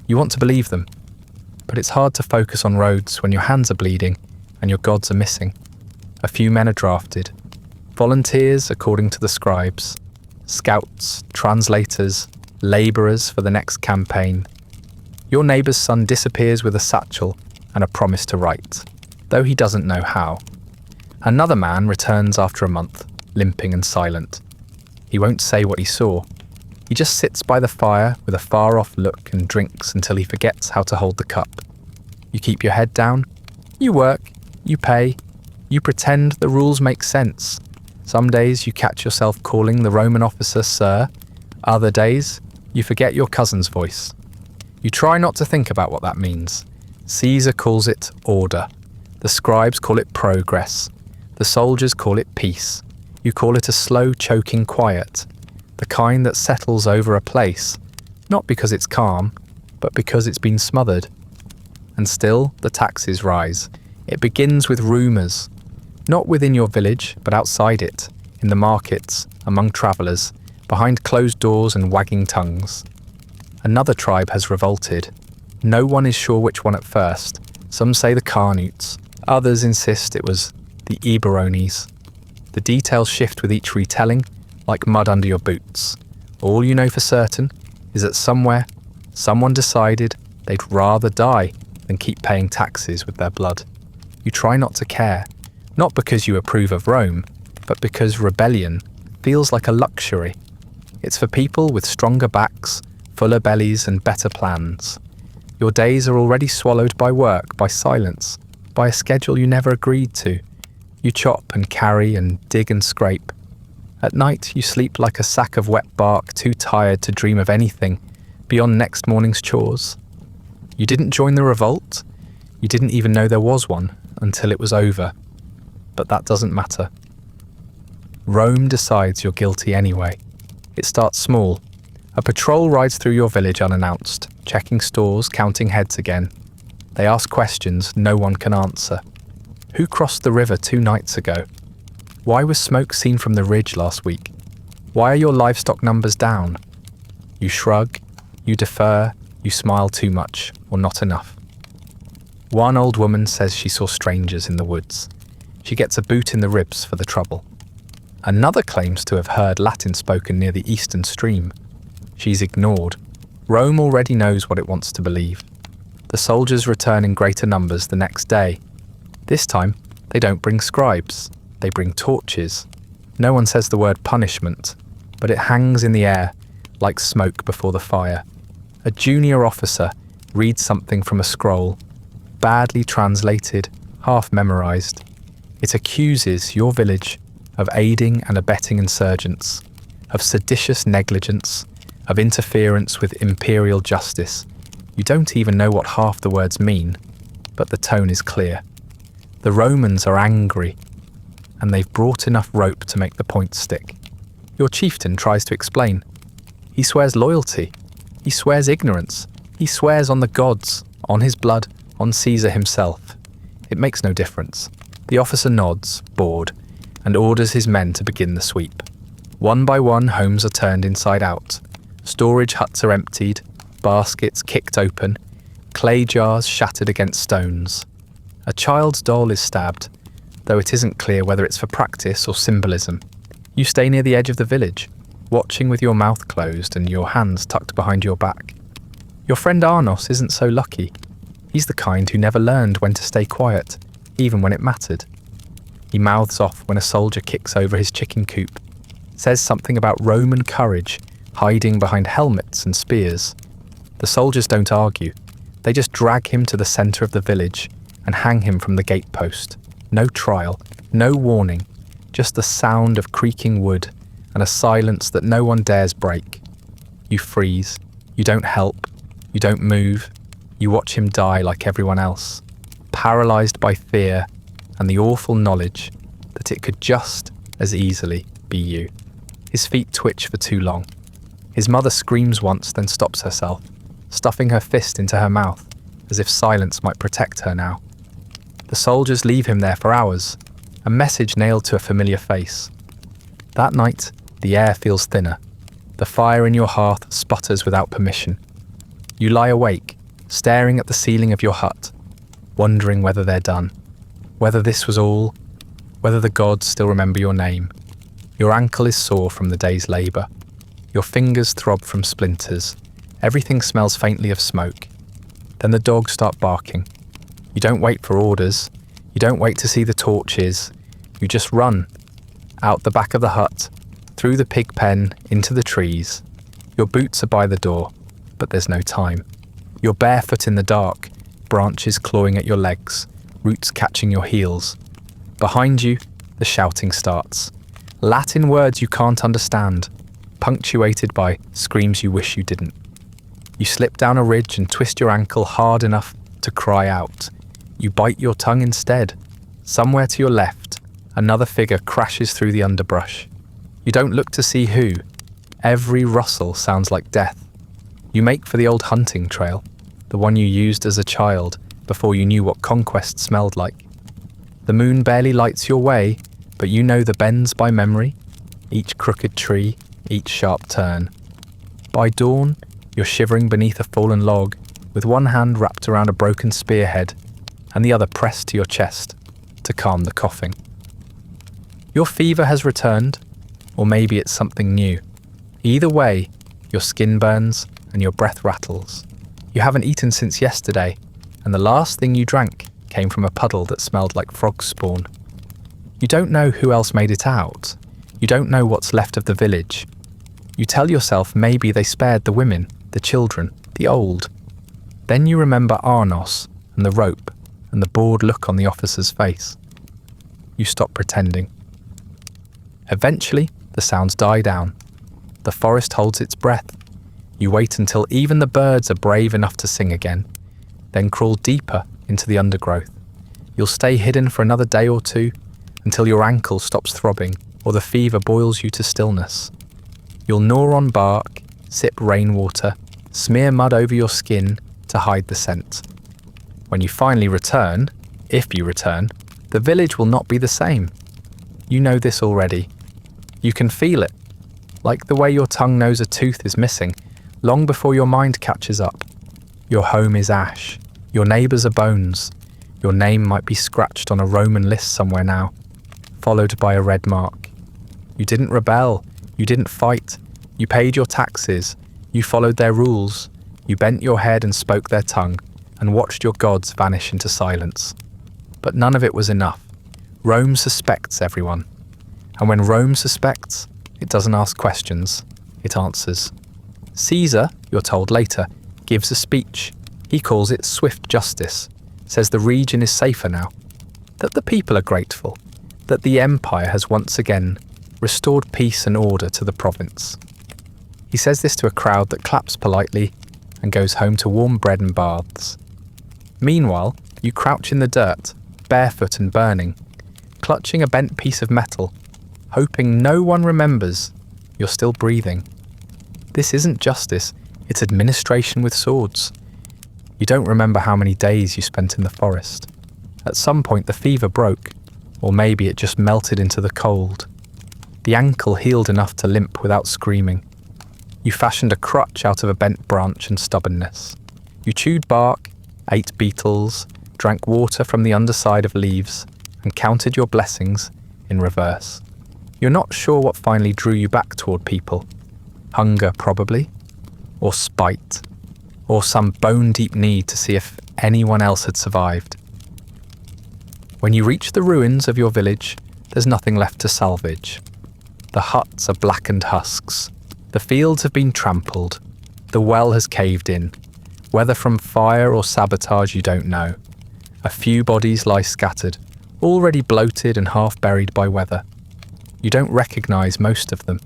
You want to believe them, but it's hard to focus on roads when your hands are bleeding and your gods are missing. A few men are drafted. Volunteers according to the scribes, scouts, translators, labourers for the next campaign. Your neighbour's son disappears with a satchel and a promise to write, though he doesn't know how. Another man returns after a month, limping and silent. He won't say what he saw. He just sits by the fire with a far-off look and drinks until he forgets how to hold the cup. You keep your head down. You work. You pay. You pretend the rules make sense. Some days you catch yourself calling the Roman officer sir. Other days, you forget your cousin's voice. You try not to think about what that means. Caesar calls it order. The scribes call it progress. The soldiers call it peace. You call it a slow, choking quiet. The kind that settles over a place, not because it's calm, but because it's been smothered. And still, the taxes rise. It begins with rumours. Not within your village, but outside it, in the markets, among travellers, behind closed doors and wagging tongues. Another tribe has revolted. No one is sure which one at first. Some say the Carnutes. Others insist it was the Eburones. The details shift with each retelling, like mud under your boots. All you know for certain is that somewhere, someone decided they'd rather die than keep paying taxes with their blood. You try not to care, not because you approve of Rome, but because rebellion feels like a luxury. It's for people with stronger backs, fuller bellies and better plans. Your days are already swallowed by work, by silence, by a schedule you never agreed to. You chop and carry and dig and scrape. At night you sleep like a sack of wet bark, too tired to dream of anything beyond next morning's chores. You didn't join the revolt. You didn't even know there was one until it was over. But that doesn't matter. Rome decides you're guilty anyway. It starts small. A patrol rides through your village unannounced, checking stores, counting heads again. They ask questions no one can answer. Who crossed the river 2 nights ago? Why was smoke seen from the ridge last week? Why are your livestock numbers down? You shrug, you defer, you smile too much, or not enough. One old woman says she saw strangers in the woods. She gets a boot in the ribs for the trouble. Another claims to have heard Latin spoken near the eastern stream. She's ignored. Rome already knows what it wants to believe. The soldiers return in greater numbers the next day. This time, they don't bring scribes. They bring torches. No one says the word punishment, but it hangs in the air like smoke before the fire. A junior officer reads something from a scroll, badly translated, half memorized. It accuses your village of aiding and abetting insurgents, of seditious negligence, of interference with imperial justice. You don't even know what half the words mean, but the tone is clear. The Romans are angry, and they've brought enough rope to make the point stick. Your chieftain tries to explain. He swears loyalty. He swears ignorance. He swears on the gods, on his blood, on Caesar himself. It makes no difference. The officer nods, bored, and orders his men to begin the sweep. One by one, homes are turned inside out. Storage huts are emptied, baskets kicked open, clay jars shattered against stones. A child's doll is stabbed, though it isn't clear whether it's for practice or symbolism. You stay near the edge of the village, watching with your mouth closed and your hands tucked behind your back. Your friend Arnos isn't so lucky. He's the kind who never learned when to stay quiet, even when it mattered. He mouths off when a soldier kicks over his chicken coop, says something about Roman courage hiding behind helmets and spears. The soldiers don't argue. They just drag him to the centre of the village and hang him from the gatepost. No trial, no warning, just the sound of creaking wood and a silence that no one dares break. You freeze. You don't help. You don't move. You watch him die like everyone else, paralysed by fear and the awful knowledge that it could just as easily be you. His feet twitch for too long. His mother screams once, then stops herself, stuffing her fist into her mouth, as if silence might protect her now. The soldiers leave him there for hours. a message nailed to a familiar face. That night, the air feels thinner. The fire in your hearth sputters without permission. You lie awake, staring at the ceiling of your hut, wondering whether they're done, whether this was all, whether the gods still remember your name. Your ankle is sore from the day's labour. Your fingers throb from splinters. Everything smells faintly of smoke. Then the dogs start barking. You don't wait for orders. You don't wait to see the torches. You just run. Out the back of the hut, through the pig pen, into the trees. Your boots are by the door, but there's no time. You're barefoot in the dark, branches clawing at your legs, roots catching your heels. Behind you, the shouting starts. Latin words you can't understand, punctuated by screams you wish you didn't. You slip down a ridge and twist your ankle hard enough to cry out. You bite your tongue instead. Somewhere to your left, another figure crashes through the underbrush. You don't look to see who. Every rustle sounds like death. You make for the old hunting trail, the one you used as a child before you knew what conquest smelled like. The moon barely lights your way, but you know the bends by memory, each crooked tree, each sharp turn. By dawn, you're shivering beneath a fallen log, with one hand wrapped around a broken spearhead, and the other pressed to your chest to calm the coughing. Your fever has returned, or maybe it's something new. Either way, your skin burns and your breath rattles. You haven't eaten since yesterday, and the last thing you drank came from a puddle that smelled like frog spawn. You don't know who else made it out. You don't know what's left of the village. You tell yourself maybe they spared the women, the children, the old. Then you remember Arnos and the rope and the bored look on the officer's face. You stop pretending. Eventually, the sounds die down. The forest holds its breath. You wait until even the birds are brave enough to sing again, then crawl deeper into the undergrowth. You'll stay hidden for another day or two, until your ankle stops throbbing or the fever boils you to stillness. You'll gnaw on bark, sip rainwater, smear mud over your skin to hide the scent. When you finally return, if you return, the village will not be the same. You know this already. You can feel it, like the way your tongue knows a tooth is missing, long before your mind catches up. Your home is ash, your neighbours are bones, your name might be scratched on a Roman list somewhere now, followed by a red mark. You didn't rebel, you didn't fight, you paid your taxes, you followed their rules, you bent your head and spoke their tongue, and watched your gods vanish into silence. But none of it was enough. Rome suspects everyone. And when Rome suspects, it doesn't ask questions, it answers. Caesar, you're told later, gives a speech. He calls it swift justice, says the region is safer now, that the people are grateful, that the empire has once again restored peace and order to the province. He says this to a crowd that claps politely and goes home to warm bread and baths. Meanwhile, you crouch in the dirt, barefoot and burning, clutching a bent piece of metal, hoping no one remembers you're still breathing. This isn't justice, it's administration with swords. You don't remember how many days you spent in the forest. At some point the fever broke, or maybe it just melted into the cold. The ankle healed enough to limp without screaming. You fashioned a crutch out of a bent branch and stubbornness. You chewed bark, ate beetles, drank water from the underside of leaves, and counted your blessings in reverse. You're not sure what finally drew you back toward people. Hunger, probably, or spite, or some bone-deep need to see if anyone else had survived. When you reach the ruins of your village, there's nothing left to salvage. The huts are blackened husks. The fields have been trampled. The well has caved in. Whether from fire or sabotage, you don't know. A few bodies lie scattered, already bloated and half buried by weather. You don't recognise most of them.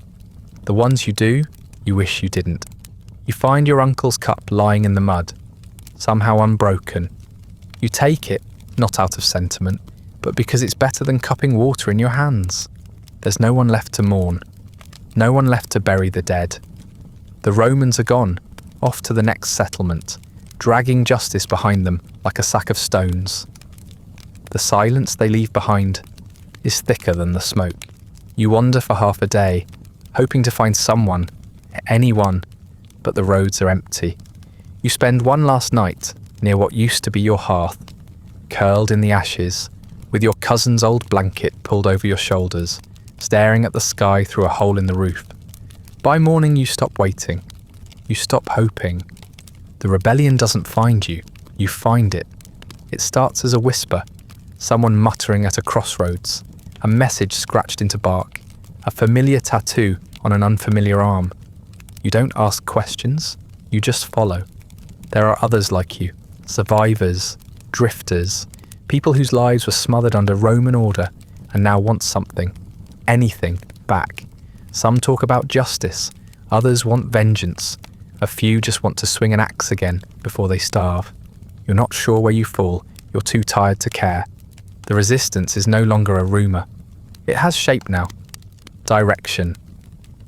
The ones you do, you wish you didn't. You find your uncle's cup lying in the mud, somehow unbroken. You take it, not out of sentiment, but because it's better than cupping water in your hands. There's no one left to mourn. No one left to bury the dead. The Romans are gone, off to the next settlement, dragging justice behind them like a sack of stones. The silence they leave behind, is thicker than the smoke. You wander for half a day, hoping to find someone, anyone, but the roads are empty. You spend one last night near what used to be your hearth, curled in the ashes, with your cousin's old blanket pulled over your shoulders, staring at the sky through a hole in the roof. By morning you stop waiting. You stop hoping. The rebellion doesn't find you. You find it. It starts as a whisper, someone muttering at a crossroads, a message scratched into bark, a familiar tattoo on an unfamiliar arm. You don't ask questions, you just follow. There are others like you, survivors, drifters, people whose lives were smothered under Roman order and now want something, anything, back. Some talk about justice, others want vengeance. A few just want to swing an axe again before they starve. You're not sure where you fall, you're too tired to care. The resistance is no longer a rumour. It has shape now. Direction.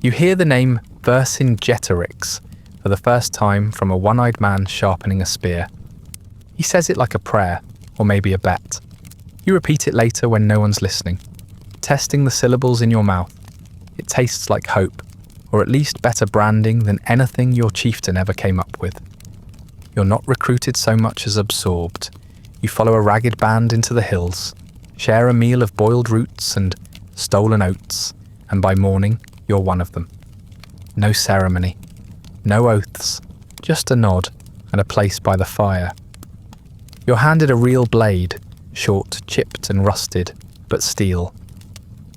You hear the name Vercingetorix for the first time from a one-eyed man sharpening a spear. He says it like a prayer, or maybe a bet. You repeat it later when no one's listening, testing the syllables in your mouth. It tastes like hope, or at least better branding than anything your chieftain ever came up with. You're not recruited so much as absorbed. You follow a ragged band into the hills, share a meal of boiled roots and stolen oats, and by morning you're one of them. No ceremony, no oaths, just a nod and a place by the fire. You're handed a real blade, short, chipped and rusted, but steel.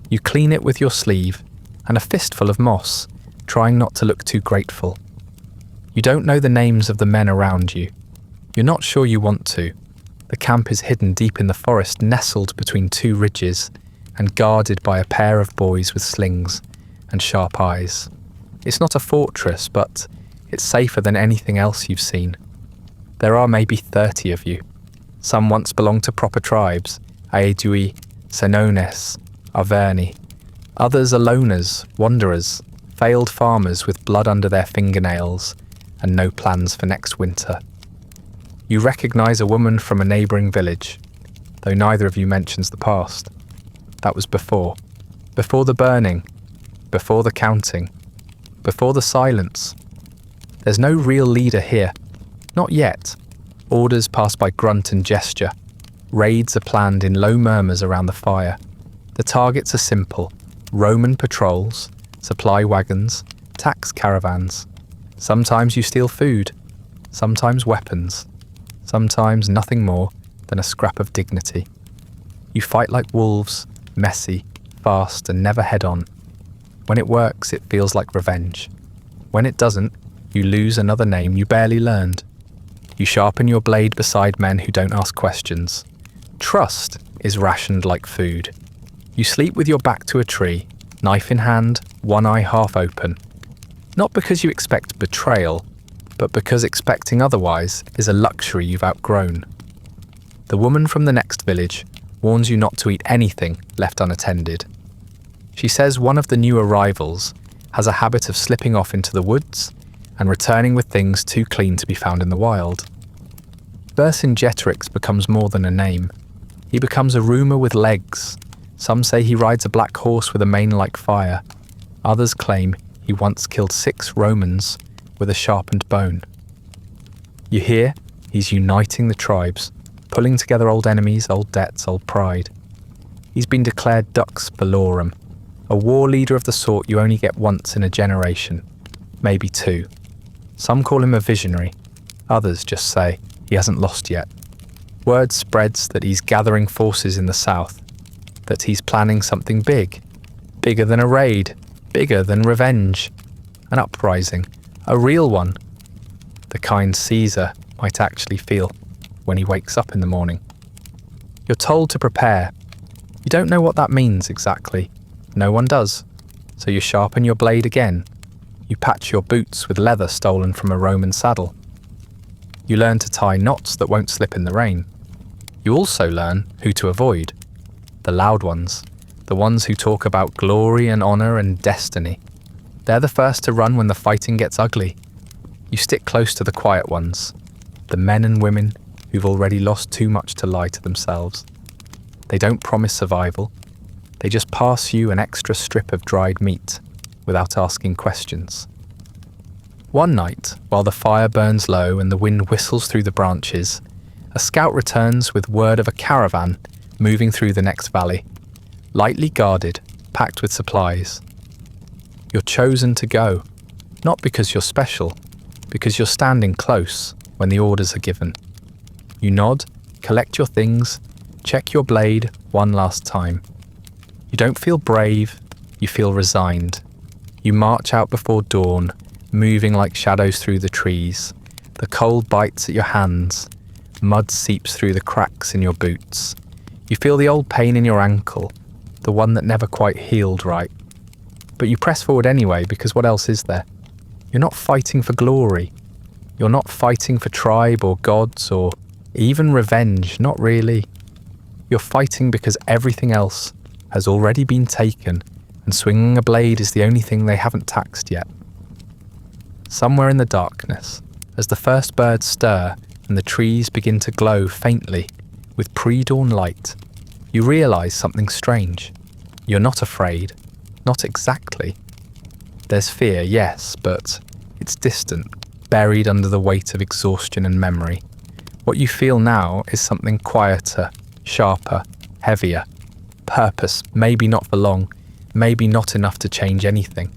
You clean it with your sleeve and a fistful of moss, trying not to look too grateful. You don't know the names of the men around you. You're not sure you want to. The camp is hidden deep in the forest, nestled between two ridges and guarded by a pair of boys with slings and sharp eyes. It's not a fortress, but it's safer than anything else you've seen. There are maybe 30 of you. Some once belonged to proper tribes, Aedui, Senones, Arverni. Others are loners, wanderers, failed farmers with blood under their fingernails and no plans for next winter. You recognise a woman from a neighbouring village, though neither of you mentions the past. That was before the burning, before the counting, before the silence. There's no real leader here, not yet. Orders pass by grunt and gesture. Raids are planned in low murmurs around the fire. The targets are simple: Roman patrols, supply wagons, tax caravans. Sometimes you steal food, sometimes weapons, sometimes nothing more than a scrap of dignity. You fight like wolves, messy, fast and never head on. When it works, it feels like revenge. When it doesn't, you lose another name you barely learned. You sharpen your blade beside men who don't ask questions. Trust is rationed like food. You sleep with your back to a tree, knife in hand, one eye half open. Not because you expect betrayal, but because expecting otherwise is a luxury you've outgrown. The woman from the next village warns you not to eat anything left unattended. She says one of the new arrivals has a habit of slipping off into the woods and returning with things too clean to be found in the wild. Vercingetorix becomes more than a name. He becomes a rumour with legs. Some say he rides a black horse with a mane like fire. Others claim he once killed 6 Romans with a sharpened bone. You hear he's uniting the tribes, pulling together old enemies, old debts, old pride. He's been declared Dux Bellorum, a war leader of the sort you only get once in a generation, maybe 2. Some call him a visionary, others just say he hasn't lost yet. Word spreads that he's gathering forces in the south, that he's planning something big, bigger than a raid, bigger than revenge, an uprising, a real one, the kind Caesar might actually feel when he wakes up in the morning. You're told to prepare. You don't know what that means exactly. No one does. So you sharpen your blade again. You patch your boots with leather stolen from a Roman saddle. You learn to tie knots that won't slip in the rain. You also learn who to avoid. The loud ones, the ones who talk about glory and honour and destiny. They're the first to run when the fighting gets ugly. You stick close to the quiet ones, the men and women who've already lost too much to lie to themselves. They don't promise survival. They just pass you an extra strip of dried meat without asking questions. One night, while the fire burns low and the wind whistles through the branches, a scout returns with word of a caravan moving through the next valley, lightly guarded, packed with supplies. You're chosen to go, not because you're special, because you're standing close when the orders are given. You nod, collect your things, check your blade one last time. You don't feel brave, you feel resigned. You march out before dawn, moving like shadows through the trees. The cold bites at your hands. Mud seeps through the cracks in your boots. You feel the old pain in your ankle, the one that never quite healed right. But you press forward anyway, because what else is there? You're not fighting for glory. You're not fighting for tribe or gods or even revenge, not really. You're fighting because everything else has already been taken, and swinging a blade is the only thing they haven't taxed yet. Somewhere in the darkness, as the first birds stir and the trees begin to glow faintly with pre-dawn light, you realise something strange. You're not afraid, not exactly. There's fear, yes, but it's distant, buried under the weight of exhaustion and memory. What you feel now is something quieter, sharper, heavier. Purpose, maybe not for long, maybe not enough to change anything.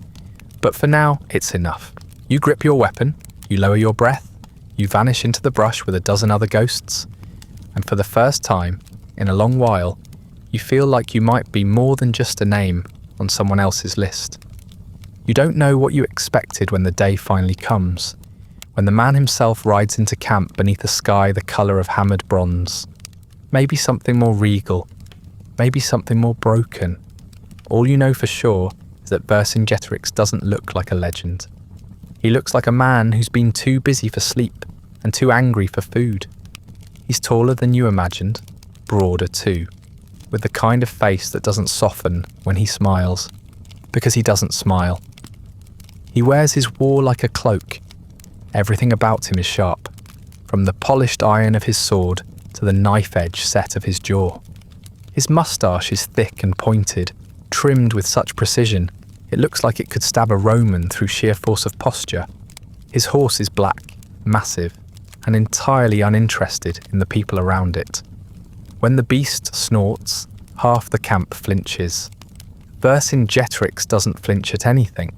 But for now, it's enough. You grip your weapon, you lower your breath, you vanish into the brush with a dozen other ghosts, and for the first time, in a long while, you feel like you might be more than just a name on someone else's list. You don't know what you expected when the day finally comes, when the man himself rides into camp beneath a sky the colour of hammered bronze. Maybe something more regal, maybe something more broken. All you know for sure is that Vercingetorix doesn't look like a legend. He looks like a man who's been too busy for sleep and too angry for food. He's taller than you imagined, broader too, with the kind of face that doesn't soften when he smiles, because he doesn't smile. He wears his war like a cloak. Everything about him is sharp, from the polished iron of his sword to the knife-edge set of his jaw. His moustache is thick and pointed, trimmed with such precision, it looks like it could stab a Roman through sheer force of posture. His horse is black, massive, and entirely uninterested in the people around it. When the beast snorts, half the camp flinches. Vercingetorix doesn't flinch at anything.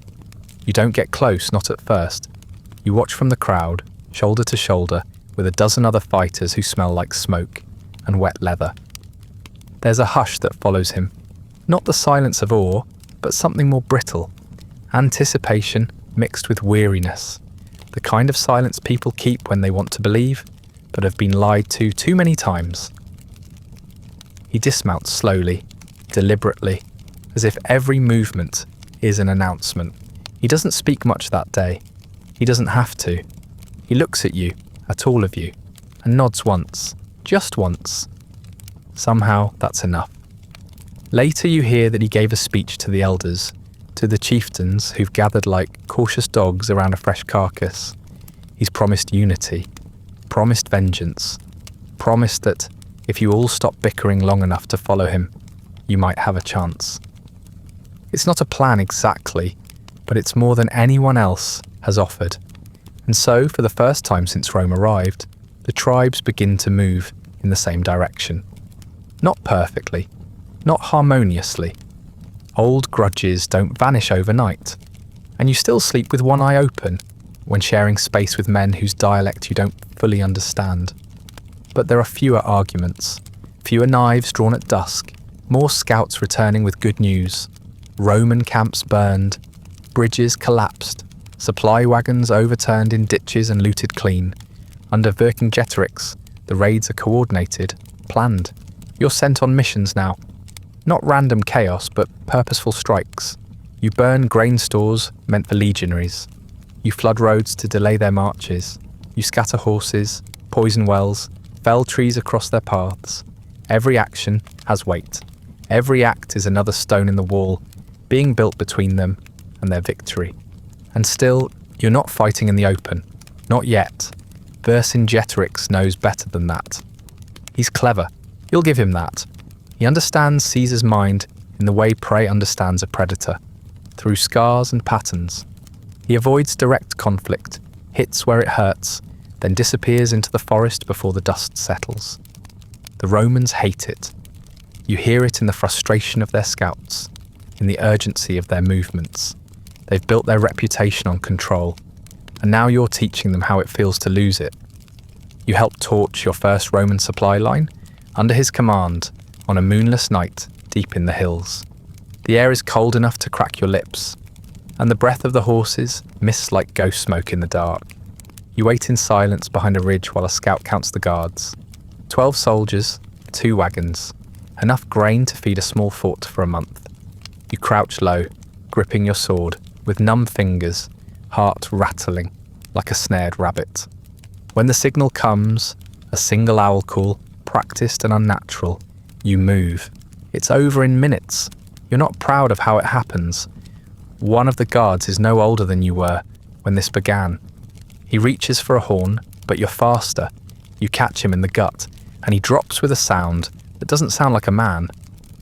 You don't get close, not at first. You watch from the crowd, shoulder to shoulder, with a dozen other fighters who smell like smoke and wet leather. There's a hush that follows him. Not the silence of awe, but something more brittle. Anticipation mixed with weariness. The kind of silence people keep when they want to believe, but have been lied to too many times. He dismounts slowly, deliberately, as if every movement is an announcement. He doesn't speak much that day. He doesn't have to. He looks at you, at all of you, and nods once, just once. Somehow that's enough. Later you hear that he gave a speech to the elders, to the chieftains who've gathered like cautious dogs around a fresh carcass. He's promised unity, promised vengeance, promised that if you all stop bickering long enough to follow him, you might have a chance. It's not a plan exactly, but it's more than anyone else has offered. And so, for the first time since Rome arrived, the tribes begin to move in the same direction. Not perfectly, not harmoniously. Old grudges don't vanish overnight, and you still sleep with one eye open when sharing space with men whose dialect you don't fully understand. But there are fewer arguments, fewer knives drawn at dusk, more scouts returning with good news. Roman camps burned, bridges collapsed, supply wagons overturned in ditches and looted clean. Under Vercingetorix, the raids are coordinated, planned. You're sent on missions now. Not random chaos, but purposeful strikes. You burn grain stores meant for legionaries. You flood roads to delay their marches. You scatter horses, poison wells, fell trees across their paths. Every action has weight. Every act is another stone in the wall, being built between them and their victory. And still, you're not fighting in the open. Not yet. Vercingetorix knows better than that. He's clever. You'll give him that. He understands Caesar's mind in the way prey understands a predator, through scars and patterns. He avoids direct conflict, hits where it hurts, then disappears into the forest before the dust settles. The Romans hate it. You hear it in the frustration of their scouts, in the urgency of their movements. They've built their reputation on control, and now you're teaching them how it feels to lose it. You help torch your first Roman supply line under his command on a moonless night deep in the hills. The air is cold enough to crack your lips, and the breath of the horses mists like ghost smoke in the dark. You wait in silence behind a ridge while a scout counts the guards. 12 soldiers, 2 wagons, enough grain to feed a small fort for a month. You crouch low, gripping your sword, with numb fingers, heart rattling like a snared rabbit. When the signal comes, a single owl call, practiced and unnatural, you move. It's over in minutes. You're not proud of how it happens. One of the guards is no older than you were when this began. He reaches for a horn, but you're faster. You catch him in the gut, and he drops with a sound that doesn't sound like a man.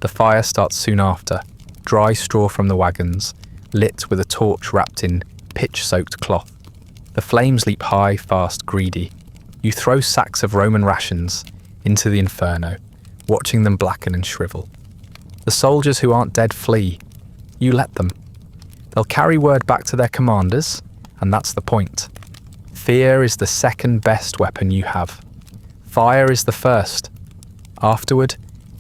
The fire starts soon after, dry straw from the wagons, lit with a torch wrapped in pitch-soaked cloth. The flames leap high, fast, greedy. You throw sacks of Roman rations into the inferno, watching them blacken and shrivel. The soldiers who aren't dead flee. You let them. They'll carry word back to their commanders, and that's the point. Fear is the second best weapon you have. Fire is the first. Afterward,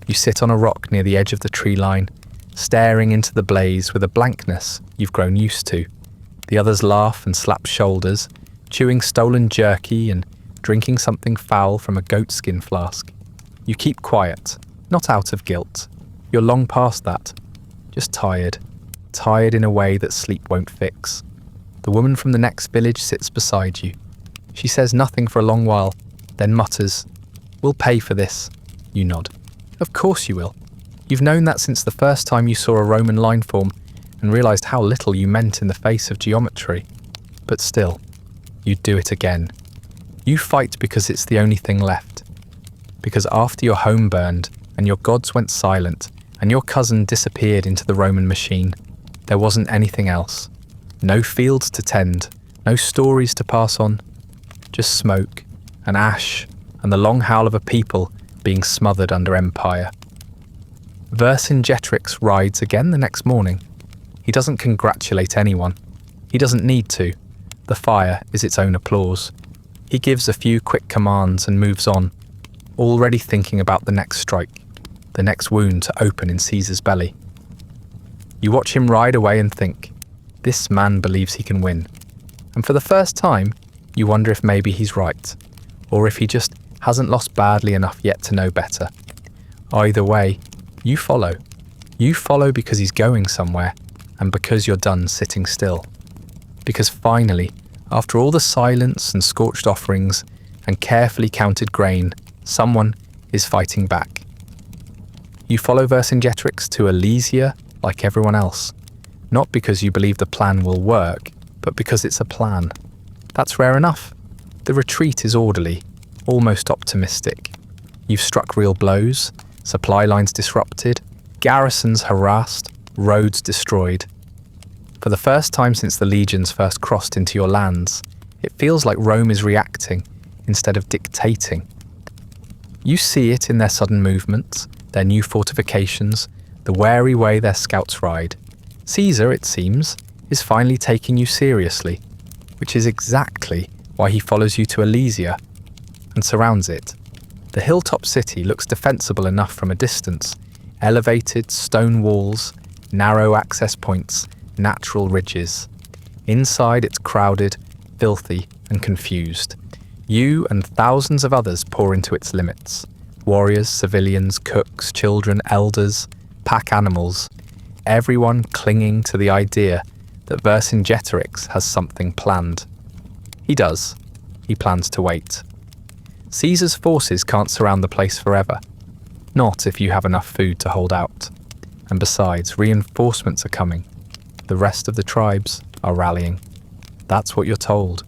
you sit on a rock near the edge of the tree line, staring into the blaze with a blankness you've grown used to. The others laugh and slap shoulders, chewing stolen jerky and drinking something foul from a goatskin flask. You keep quiet, not out of guilt. You're long past that. Just tired. Tired in a way that sleep won't fix. The woman from the next village sits beside you. She says nothing for a long while, then mutters, "We'll pay for this." You nod. Of course you will. You've known that since the first time you saw a Roman line form and realised how little you meant in the face of geometry. But still, you'd do it again. You fight because it's the only thing left. Because after your home burned and your gods went silent and your cousin disappeared into the Roman machine, there wasn't anything else. No fields to tend, no stories to pass on. Just smoke and ash and the long howl of a people being smothered under empire. Vercingetorix rides again the next morning. He doesn't congratulate anyone. He doesn't need to. The fire is its own applause. He gives a few quick commands and moves on, already thinking about the next strike, the next wound to open in Caesar's belly. You watch him ride away and think, this man believes he can win. And for the first time, you wonder if maybe he's right, or if he just hasn't lost badly enough yet to know better. Either way, you follow. You follow because he's going somewhere, and because you're done sitting still. Because finally, after all the silence and scorched offerings and carefully counted grain, someone is fighting back. You follow Vercingetorix to Alesia like everyone else, not because you believe the plan will work, but because it's a plan. That's rare enough. The retreat is orderly, almost optimistic. You've struck real blows, supply lines disrupted, garrisons harassed, roads destroyed. For the first time since the legions first crossed into your lands, it feels like Rome is reacting instead of dictating. You see it in their sudden movements, their new fortifications, the wary way their scouts ride. Caesar, it seems, is finally taking you seriously, which is exactly why he follows you to Alesia and surrounds it. The hilltop city looks defensible enough from a distance. Elevated stone walls, narrow access points, natural ridges. Inside it's crowded, filthy and confused. You and thousands of others pour into its limits. Warriors, civilians, cooks, children, elders, pack animals. Everyone clinging to the idea that Vercingetorix has something planned. He does. He plans to wait. Caesar's forces can't surround the place forever. Not if you have enough food to hold out. And besides, reinforcements are coming. The rest of the tribes are rallying. That's what you're told.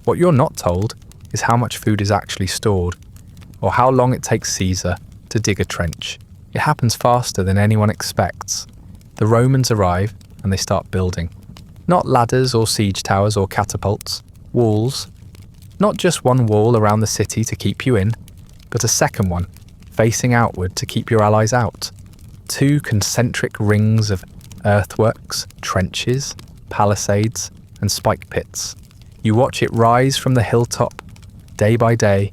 What you're not told is how much food is actually stored, or how long it takes Caesar to dig a trench It happens faster than anyone expects. The Romans arrive and they start building. Not ladders or siege towers or catapults, walls. Not just one wall around the city to keep you in, but a second one, facing outward to keep your allies out. 2 concentric rings of earthworks, trenches, palisades, and spike pits. You watch it rise from the hilltop, day by day,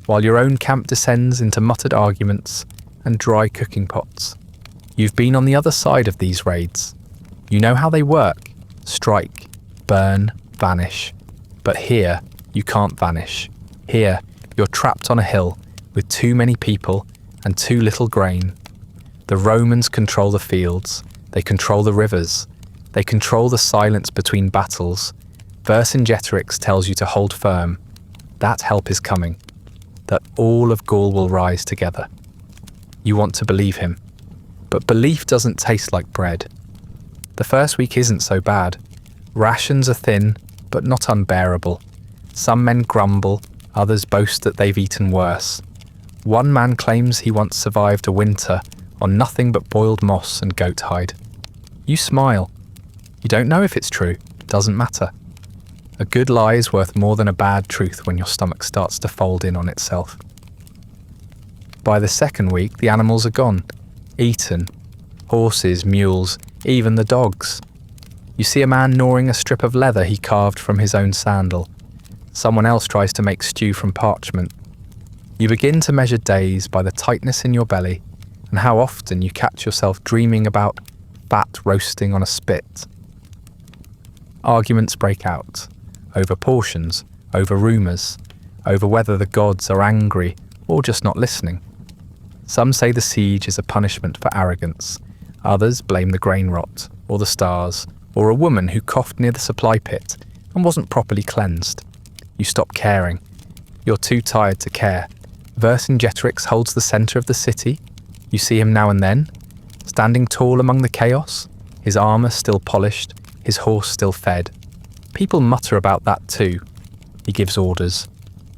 while your own camp descends into muttered arguments and dry cooking pots. You've been on the other side of these raids. You know how they work. Strike, burn, vanish. But here, you can't vanish. Here, you're trapped on a hill with too many people and too little grain. The Romans control the fields. They control the rivers. They control the silence between battles. Vercingetorix tells you to hold firm. That help is coming. That all of Gaul will rise together. You want to believe him. But belief doesn't taste like bread. The first week isn't so bad. Rations are thin, but not unbearable. Some men grumble, others boast that they've eaten worse. One man claims he once survived a winter on nothing but boiled moss and goat hide. You smile. You don't know if it's true. It doesn't matter. A good lie is worth more than a bad truth when your stomach starts to fold in on itself. By the second week, the animals are gone. Eaten. Horses, mules, even the dogs. You see a man gnawing a strip of leather he carved from his own sandal. Someone else tries to make stew from parchment. You begin to measure days by the tightness in your belly and how often you catch yourself dreaming about fat roasting on a spit. Arguments break out, over portions, over rumours, over whether the gods are angry or just not listening. Some say the siege is a punishment for arrogance. Others blame the grain rot, or the stars, or a woman who coughed near the supply pit and wasn't properly cleansed. You stop caring. You're too tired to care. Vercingetorix holds the centre of the city. You see him now and then, standing tall among the chaos, his armour still polished, his horse still fed. People mutter about that too. He gives orders,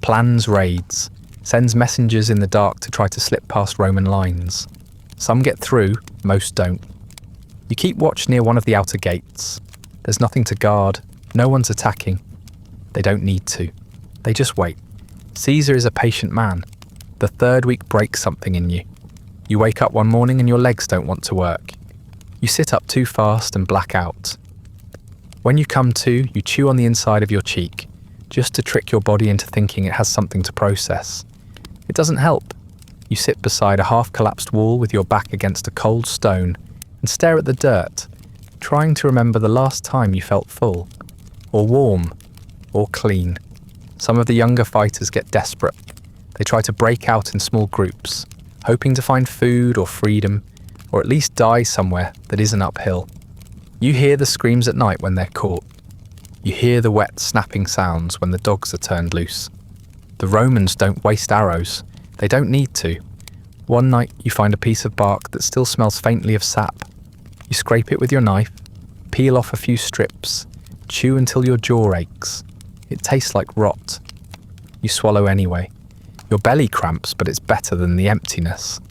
plans raids, sends messengers in the dark to try to slip past Roman lines. Some get through, most don't. You keep watch near one of the outer gates. There's nothing to guard, no one's attacking. They don't need to. They just wait. Caesar is a patient man. The third week breaks something in you. You wake up one morning and your legs don't want to work. You sit up too fast and black out. When you come to, you chew on the inside of your cheek, just to trick your body into thinking it has something to process. It doesn't help. You sit beside a half-collapsed wall with your back against a cold stone and stare at the dirt, trying to remember the last time you felt full, or warm, or clean. Some of the younger fighters get desperate. They try to break out in small groups, hoping to find food or freedom, or at least die somewhere that isn't uphill. You hear the screams at night when they're caught. You hear the wet, snapping sounds when the dogs are turned loose. The Romans don't waste arrows. They don't need to. One night you find a piece of bark that still smells faintly of sap. You scrape it with your knife, peel off a few strips, chew until your jaw aches. It tastes like rot. You swallow anyway. Your belly cramps, but it's better than the emptiness.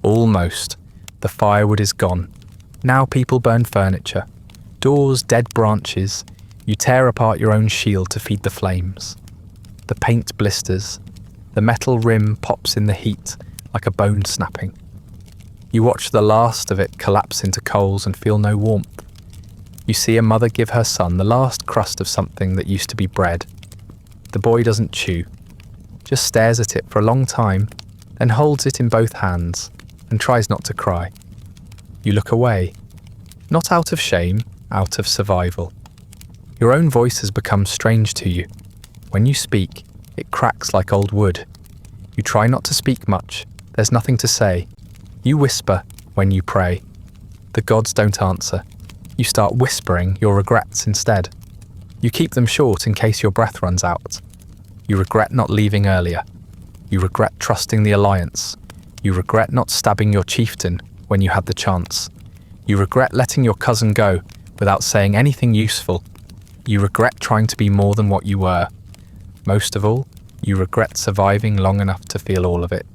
Almost. The firewood is gone. Now people burn furniture. Doors, dead branches. You tear apart your own shield to feed the flames. The paint blisters. The metal rim pops in the heat like a bone snapping. You watch the last of it collapse into coals and feel no warmth. You see a mother give her son the last crust of something that used to be bread. The boy doesn't chew, just stares at it for a long time, then holds it in both hands and tries not to cry. You look away, not out of shame, out of survival. Your own voice has become strange to you. When you speak, it cracks like old wood. You try not to speak much. There's nothing to say. You whisper when you pray. The gods don't answer. You start whispering your regrets instead. You keep them short in case your breath runs out. You regret not leaving earlier. You regret trusting the alliance. You regret not stabbing your chieftain when you had the chance. You regret letting your cousin go without saying anything useful. You regret trying to be more than what you were. Most of all, you regret surviving long enough to feel all of it.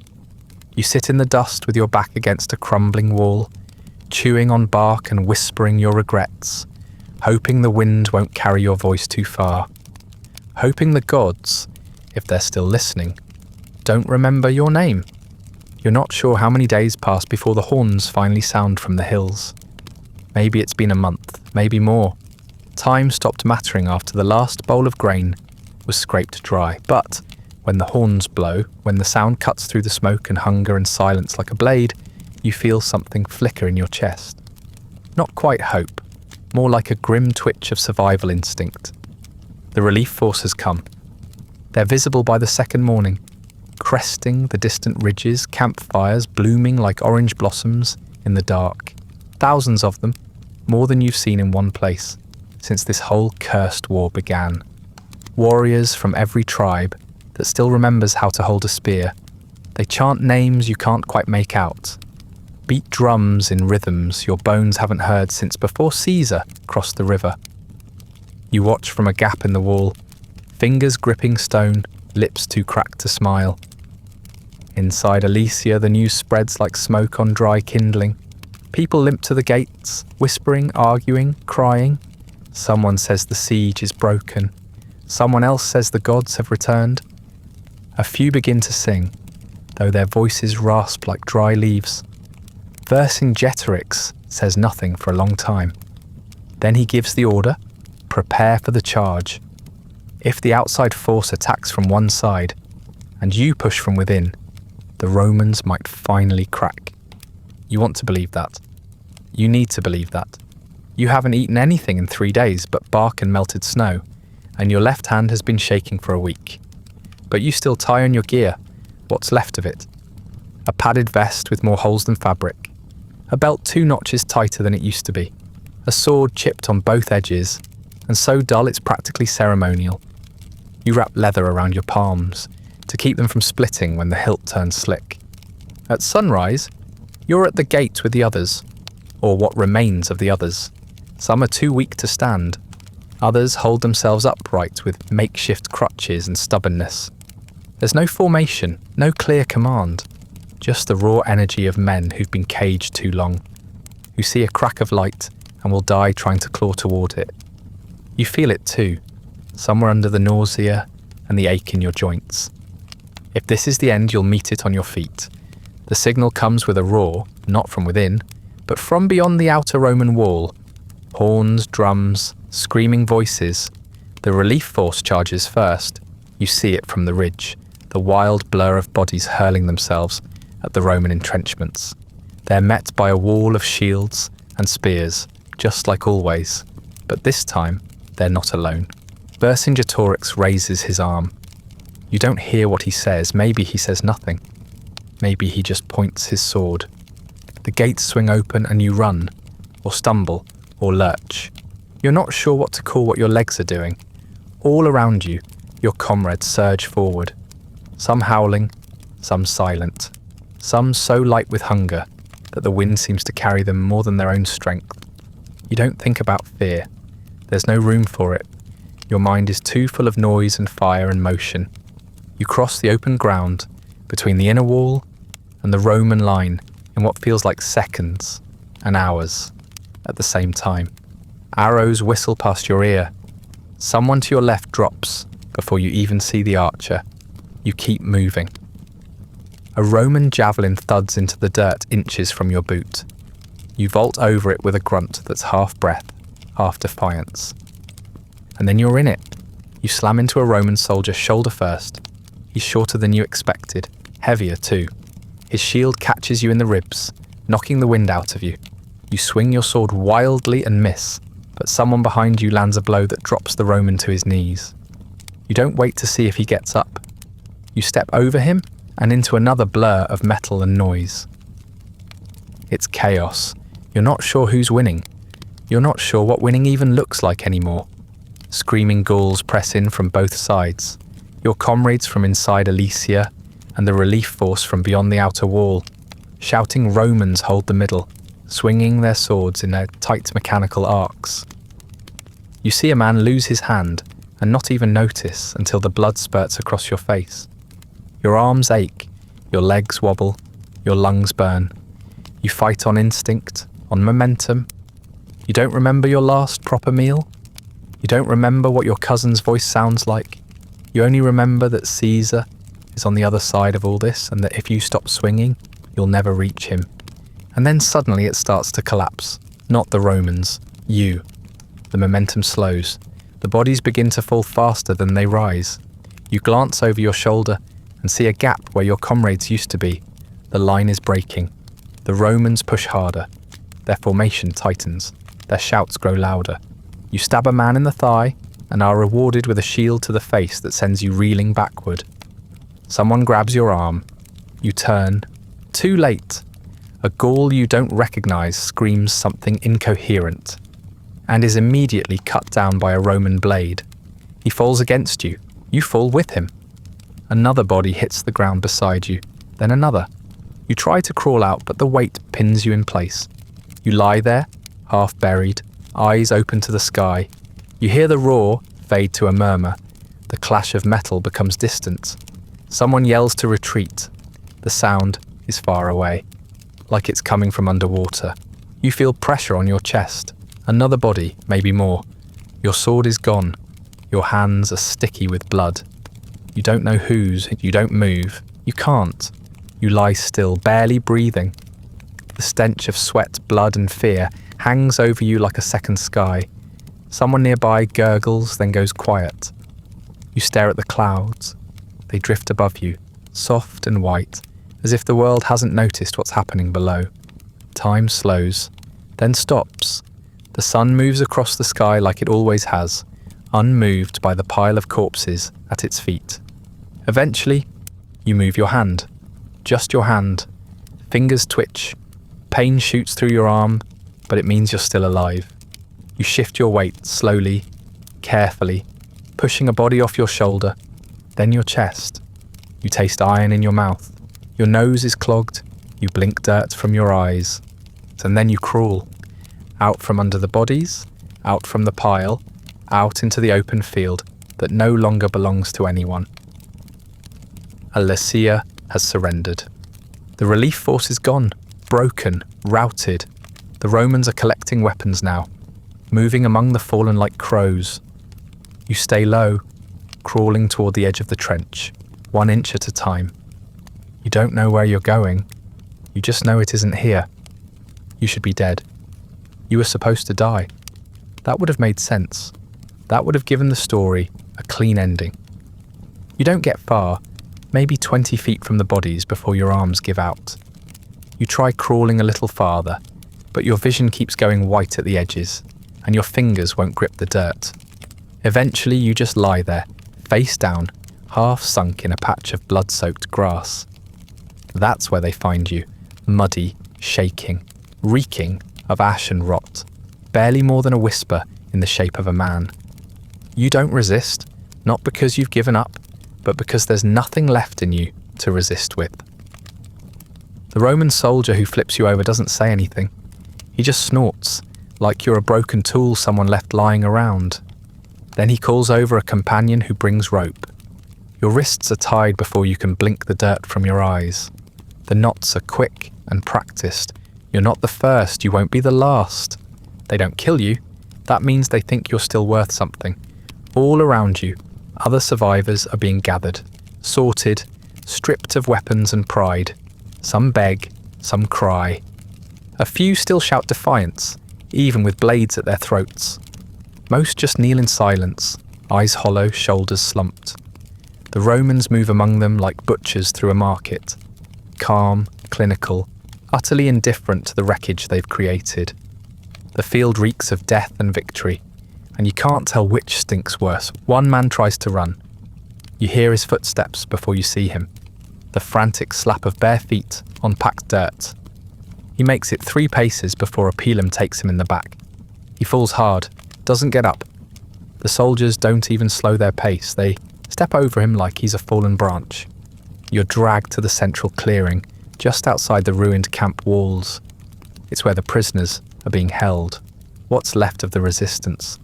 You sit in the dust with your back against a crumbling wall, chewing on bark and whispering your regrets, hoping the wind won't carry your voice too far, hoping the gods, if they're still listening, don't remember your name. You're not sure how many days pass before the horns finally sound from the hills. Maybe it's been a month, maybe more. Time stopped mattering after the last bowl of grain was scraped dry. But when the horns blow, when the sound cuts through the smoke and hunger and silence like a blade, you feel something flicker in your chest. Not quite hope, more like a grim twitch of survival instinct. The relief force has come. They're visible by the second morning, cresting the distant ridges, campfires blooming like orange blossoms in the dark. Thousands of them, more than you've seen in one place, since this whole cursed war began. Warriors from every tribe that still remembers how to hold a spear. They chant names you can't quite make out, beat drums in rhythms your bones haven't heard since before Caesar crossed the river. You watch from a gap in the wall, fingers gripping stone, lips too cracked to smile. Inside Alesia, the news spreads like smoke on dry kindling. People limp to the gates, whispering, arguing, crying. Someone says the siege is broken. Someone else says the gods have returned. A few begin to sing, though their voices rasp like dry leaves. Vercingetorix says nothing for a long time. Then he gives the order, prepare for the charge. If the outside force attacks from one side, and you push from within, the Romans might finally crack. You want to believe that. You need to believe that. You haven't eaten anything in 3 days but bark and melted snow, and your left hand has been shaking for a week. But you still tie on your gear, what's left of it. A padded vest with more holes than fabric. A belt 2 notches tighter than it used to be. A sword chipped on both edges, and so dull it's practically ceremonial. You wrap leather around your palms to keep them from splitting when the hilt turns slick. At sunrise, you're at the gate with the others, or what remains of the others. Some are too weak to stand. Others hold themselves upright with makeshift crutches and stubbornness. There's no formation, no clear command, just the raw energy of men who've been caged too long, who see a crack of light and will die trying to claw toward it. You feel it too, somewhere under the nausea and the ache in your joints. If this is the end, you'll meet it on your feet. The signal comes with a roar, not from within, but from beyond the outer Roman wall. Horns, drums, screaming voices. The relief force charges first. You see it from the ridge, the wild blur of bodies hurling themselves at the Roman entrenchments. They're met by a wall of shields and spears, just like always, but this time they're not alone. Vercingetorix raises his arm. You don't hear what he says. Maybe he says nothing. Maybe he just points his sword. The gates swing open and you run, or stumble, or lurch. You're not sure what to call what your legs are doing. All around you, your comrades surge forward. Some howling, some silent. Some so light with hunger that the wind seems to carry them more than their own strength. You don't think about fear. There's no room for it. Your mind is too full of noise and fire and motion. You cross the open ground between the inner wall and the Roman line in what feels like seconds and hours at the same time. Arrows whistle past your ear. Someone to your left drops before you even see the archer. You keep moving. A Roman javelin thuds into the dirt inches from your boot. You vault over it with a grunt that's half breath, half defiance. And then you're in it. You slam into a Roman soldier shoulder first. He's shorter than you expected, heavier too. His shield catches you in the ribs, knocking the wind out of you. You swing your sword wildly and miss, but someone behind you lands a blow that drops the Roman to his knees. You don't wait to see if he gets up. You step over him and into another blur of metal and noise. It's chaos. You're not sure who's winning. You're not sure what winning even looks like anymore. Screaming Gauls press in from both sides. Your comrades from inside Alesia and the relief force from beyond the outer wall. Shouting Romans hold the middle, swinging their swords in their tight mechanical arcs. You see a man lose his hand and not even notice until the blood spurts across your face. Your arms ache, your legs wobble, Your lungs burn. You fight on instinct, on momentum. You don't remember your last proper meal? You don't remember what your cousin's voice sounds like? You only remember that Caesar is on the other side of all this, and that if you stop swinging, you'll never reach him. And then suddenly it starts to collapse. Not the Romans, you. The momentum slows. The bodies begin to fall faster than they rise. You glance over your shoulder and see a gap where your comrades used to be. The line is breaking. The Romans push harder. Their formation tightens. Their shouts grow louder. You stab a man in the thigh and are rewarded with a shield to the face that sends you reeling backward. Someone grabs your arm. You turn. Too late. A Gaul you don't recognize screams something incoherent and is immediately cut down by a Roman blade. He falls against you. You fall with him. Another body hits the ground beside you, then another. You try to crawl out, but the weight pins you in place. You lie there, half buried, eyes open to the sky. You hear the roar fade to a murmur. The clash of metal becomes distant. Someone yells to retreat. The sound is far away, like it's coming from underwater. You feel pressure on your chest. Another body, maybe more. Your sword is gone. Your hands are sticky with blood. You don't know whose. You don't move. You can't. You lie still, barely breathing. The stench of sweat, blood, and fear hangs over you like a second sky. Someone nearby gurgles, then goes quiet. You stare at the clouds. They drift above you, soft and white, as if the world hasn't noticed what's happening below. Time slows, then stops. The sun moves across the sky like it always has, unmoved by the pile of corpses at its feet. Eventually, you move your hand. Just your hand. Fingers twitch. Pain shoots through your arm, but it means you're still alive. You shift your weight slowly, carefully, pushing a body off your shoulder, then your chest. You taste iron in your mouth. Your nose is clogged. You blink dirt from your eyes. And then you crawl. Out from under the bodies, out from the pile, out into the open field that no longer belongs to anyone. Alesia has surrendered. The relief force is gone, broken, routed. The Romans are collecting weapons now, moving among the fallen like crows. You stay low, crawling toward the edge of the trench, 1 inch at a time. You don't know where you're going. You just know it isn't here. You should be dead. You were supposed to die. That would have made sense. That would have given the story a clean ending. You don't get far, maybe 20 feet from the bodies before your arms give out. You try crawling a little farther, but your vision keeps going white at the edges, and your fingers won't grip the dirt. Eventually you just lie there, face down, half sunk in a patch of blood-soaked grass. That's where they find you, muddy, shaking, reeking of ash and rot, barely more than a whisper in the shape of a man. You don't resist, not because you've given up, but because there's nothing left in you to resist with. The Roman soldier who flips you over doesn't say anything. He just snorts, like you're a broken tool someone left lying around. Then he calls over a companion who brings rope. Your wrists are tied before you can blink the dirt from your eyes. The knots are quick and practiced. You're not the first, you won't be the last. They don't kill you. That means they think you're still worth something. All around you, other survivors are being gathered, sorted, stripped of weapons and pride. Some beg, some cry. A few still shout defiance, even with blades at their throats. Most just kneel in silence, eyes hollow, shoulders slumped. The Romans move among them like butchers through a market, calm, clinical, utterly indifferent to the wreckage they've created. The field reeks of death and victory, and you can't tell which stinks worse. One man tries to run. You hear his footsteps before you see him, the frantic slap of bare feet on packed dirt. He makes it 3 paces before a pilum takes him in the back. He falls hard, doesn't get up. The soldiers don't even slow their pace. They step over him like he's a fallen branch. You're dragged to the central clearing, just outside the ruined camp walls. It's where the prisoners are being held. What's left of the resistance?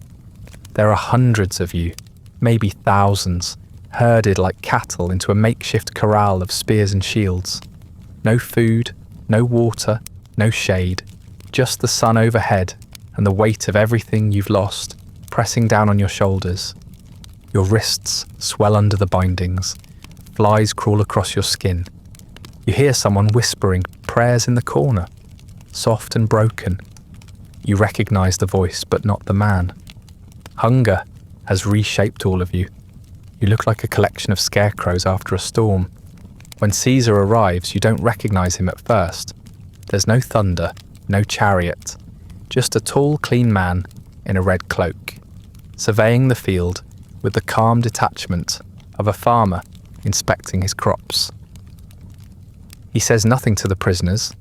There are hundreds of you, maybe thousands, herded like cattle into a makeshift corral of spears and shields. No food, no water, no shade, just the sun overhead and the weight of everything you've lost pressing down on your shoulders. Your wrists swell under the bindings. Flies crawl across your skin. You hear someone whispering prayers in the corner, soft and broken. You recognize the voice, but not the man. Hunger has reshaped all of you. You look like a collection of scarecrows after a storm. When Caesar arrives, you don't recognize him at first. There's no thunder, no chariot, just a tall, clean man in a red cloak, surveying the field with the calm detachment of a farmer inspecting his crops. He says nothing to the prisoners,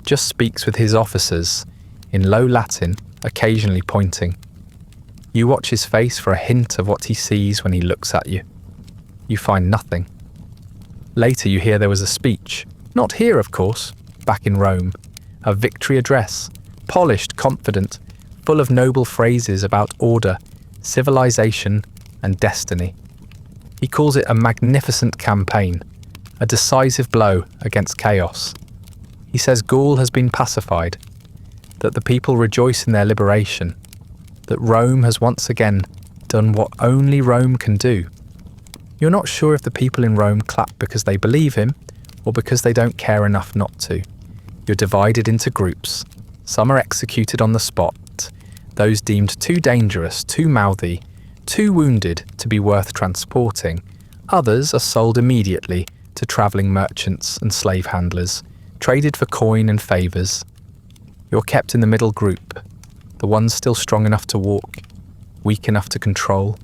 just speaks with his officers in low Latin, occasionally pointing. You watch his face for a hint of what he sees when he looks at you. You find nothing. Later you hear there was a speech, not here of course, back in Rome, a victory address, polished, confident, full of noble phrases about order, civilization, and destiny. He calls it a magnificent campaign, a decisive blow against chaos. He says Gaul has been pacified, that the people rejoice in their liberation, that Rome has once again done what only Rome can do. You're not sure if the people in Rome clap because they believe him or because they don't care enough not to. You're divided into groups. Some are executed on the spot, those deemed too dangerous, too mouthy, too wounded to be worth transporting. Others are sold immediately to travelling merchants and slave handlers, traded for coin and favours. You're kept in the middle group, the ones still strong enough to walk, weak enough to control.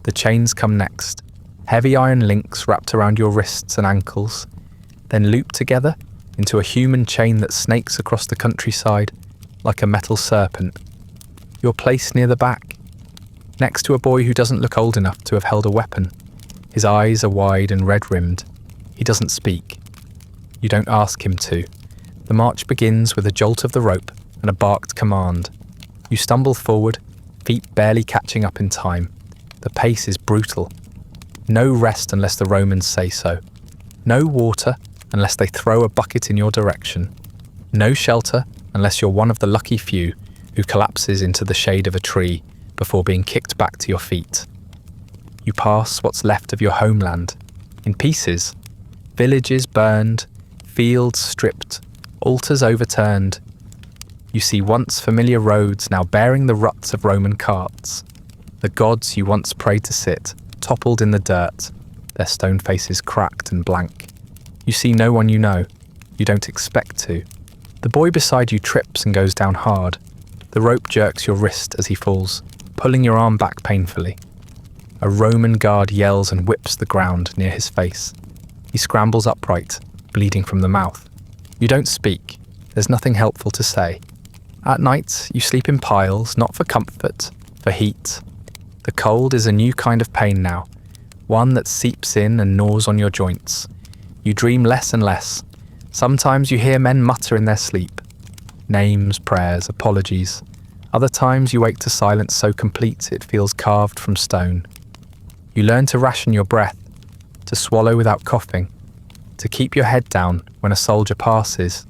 The chains come next, heavy iron links wrapped around your wrists and ankles, then looped together into a human chain that snakes across the countryside like a metal serpent. You're placed near the back, next to a boy who doesn't look old enough to have held a weapon. His eyes are wide and red-rimmed. He doesn't speak. You don't ask him to. The march begins with a jolt of the rope and a barked command. You stumble forward, feet barely catching up in time. The pace is brutal. No rest unless the Romans say so. No water unless they throw a bucket in your direction. No shelter unless you're one of the lucky few who collapses into the shade of a tree before being kicked back to your feet. You pass what's left of your homeland, in pieces, villages burned, fields stripped, altars overturned. You see once familiar roads now bearing the ruts of Roman carts. The gods you once prayed to sit, toppled in the dirt, their stone faces cracked and blank. You see no one you know. You don't expect to. The boy beside you trips and goes down hard. The rope jerks your wrist as he falls, pulling your arm back painfully. A Roman guard yells and whips the ground near his face. He scrambles upright, bleeding from the mouth. You don't speak. There's nothing helpful to say. At night, you sleep in piles, not for comfort, for heat. The cold is a new kind of pain now, one that seeps in and gnaws on your joints. You dream less and less. Sometimes you hear men mutter in their sleep. Names, prayers, apologies. Other times you wake to silence so complete it feels carved from stone. You learn to ration your breath, to swallow without coughing, to keep your head down when a soldier passes.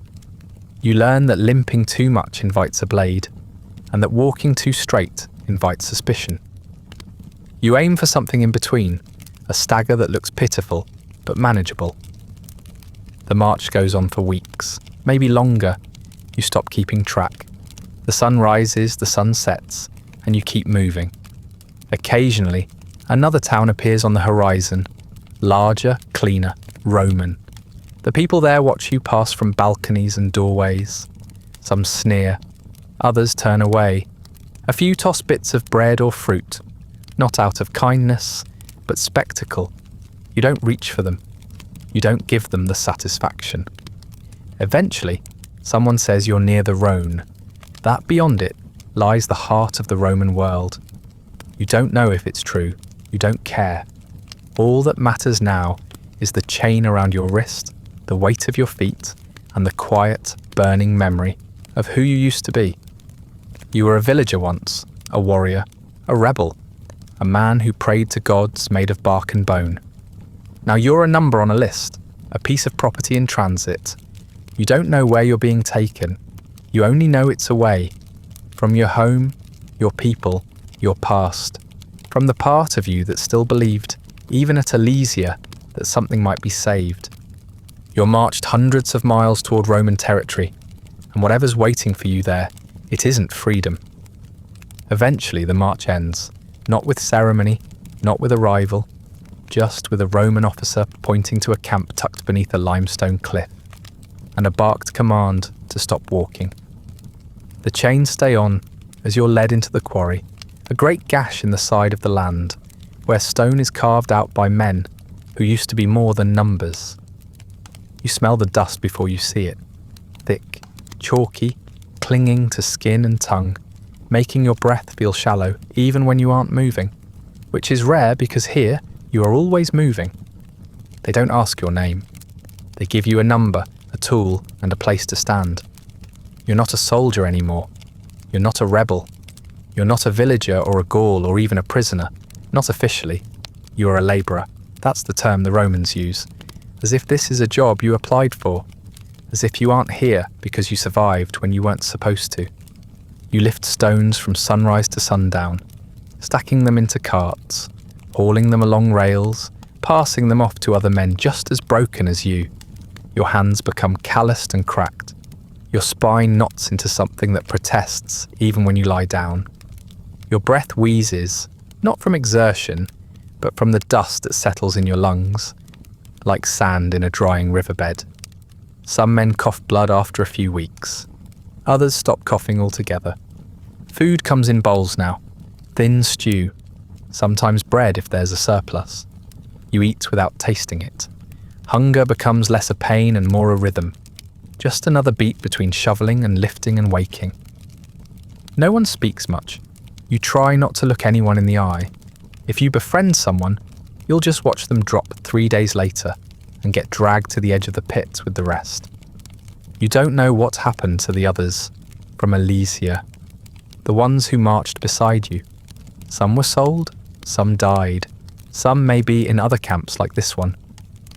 You learn that limping too much invites a blade, and that walking too straight invites suspicion. You aim for something in between, a stagger that looks pitiful, but manageable. The march goes on for weeks, maybe longer. You stop keeping track. The sun rises, the sun sets, and you keep moving. Occasionally, another town appears on the horizon, larger, cleaner, Roman. The people there watch you pass from balconies and doorways. Some sneer, others turn away. A few toss bits of bread or fruit, not out of kindness, but spectacle. You don't reach for them. You don't give them the satisfaction. Eventually, someone says you're near the Rhone. That beyond it lies the heart of the Roman world. You don't know if it's true. You don't care. All that matters now is the chain around your wrist, the weight of your feet, and the quiet, burning memory of who you used to be. You were a villager once, a warrior, a rebel, a man who prayed to gods made of bark and bone. Now you're a number on a list, a piece of property in transit. You don't know where you're being taken. You only know it's away. From your home, your people, your past. From the part of you that still believed, even at Alesia, that something might be saved. You're marched hundreds of miles toward Roman territory, and whatever's waiting for you there, it isn't freedom. Eventually the march ends, not with ceremony, not with arrival, just with a Roman officer pointing to a camp tucked beneath a limestone cliff, and a barked command to stop walking. The chains stay on as you're led into the quarry, a great gash in the side of the land, where stone is carved out by men who used to be more than numbers. You smell the dust before you see it, thick, chalky, clinging to skin and tongue, making your breath feel shallow even when you aren't moving, which is rare because here you are always moving. They don't ask your name. They give you a number, a tool, and a place to stand. You're not a soldier anymore. You're not a rebel. You're not a villager or a Gaul or even a prisoner. Not officially. You are a labourer. That's the term the Romans use. As if this is a job you applied for. As if you aren't here because you survived when you weren't supposed to. You lift stones from sunrise to sundown, stacking them into carts, hauling them along rails, passing them off to other men just as broken as you. Your hands become calloused and cracked. Your spine knots into something that protests even when you lie down. Your breath wheezes, not from exertion, but from the dust that settles in your lungs, like sand in a drying riverbed. Some men cough blood after a few weeks. Others stop coughing altogether. Food comes in bowls now, thin stew, sometimes bread if there's a surplus. You eat without tasting it. Hunger becomes less a pain and more a rhythm. Just another beat between shoveling and lifting and waking. No one speaks much. You try not to look anyone in the eye. If you befriend someone, you'll just watch them drop 3 days later and get dragged to the edge of the pit with the rest. You don't know what happened to the others from Alesia, the ones who marched beside you. Some were sold, some died, some may be in other camps like this one,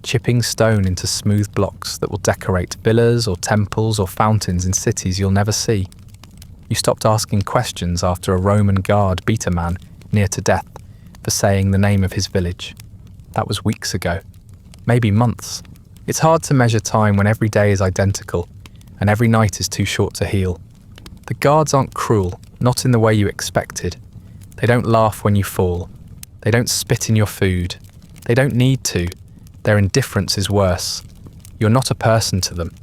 chipping stone into smooth blocks that will decorate villas or temples or fountains in cities you'll never see. You stopped asking questions after a Roman guard beat a man near to death for saying the name of his village. That was weeks ago, maybe months. It's hard to measure time when every day is identical and every night is too short to heal. The guards aren't cruel, not in the way you expected. They don't laugh when you fall. They don't spit in your food. They don't need to. Their indifference is worse. You're not a person to them.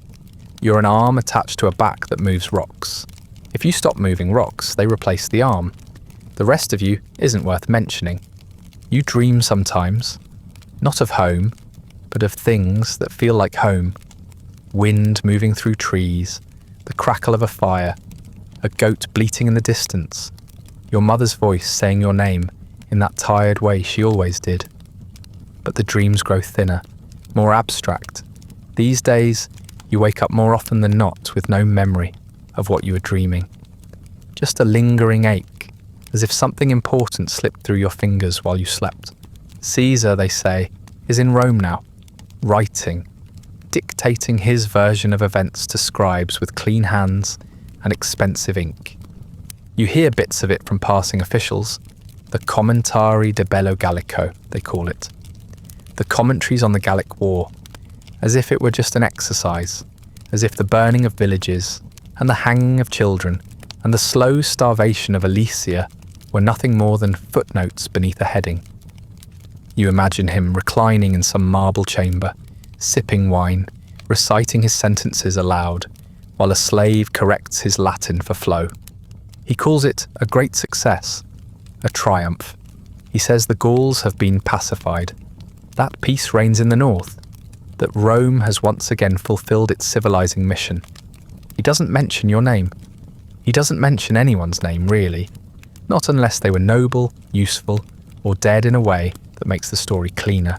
You're an arm attached to a back that moves rocks. If you stop moving rocks, they replace the arm. The rest of you isn't worth mentioning. You dream sometimes, not of home, but of things that feel like home. Wind moving through trees, the crackle of a fire, a goat bleating in the distance, your mother's voice saying your name in that tired way she always did. But the dreams grow thinner, more abstract. These days, you wake up more often than not with no memory of what you were dreaming. Just a lingering ache, as if something important slipped through your fingers while you slept. Caesar, they say, is in Rome now, writing, dictating his version of events to scribes with clean hands and expensive ink. You hear bits of it from passing officials, the Commentari de Bello Gallico, they call it. The commentaries on the Gallic War, as if it were just an exercise, as if the burning of villages and the hanging of children and the slow starvation of Alesia were nothing more than footnotes beneath a heading. You imagine him reclining in some marble chamber, sipping wine, reciting his sentences aloud, while a slave corrects his Latin for flow. He calls it a great success, a triumph. He says the Gauls have been pacified, that peace reigns in the north, that Rome has once again fulfilled its civilizing mission. He doesn't mention your name. He doesn't mention anyone's name, really, not unless they were noble, useful, or dead in a way that makes the story cleaner.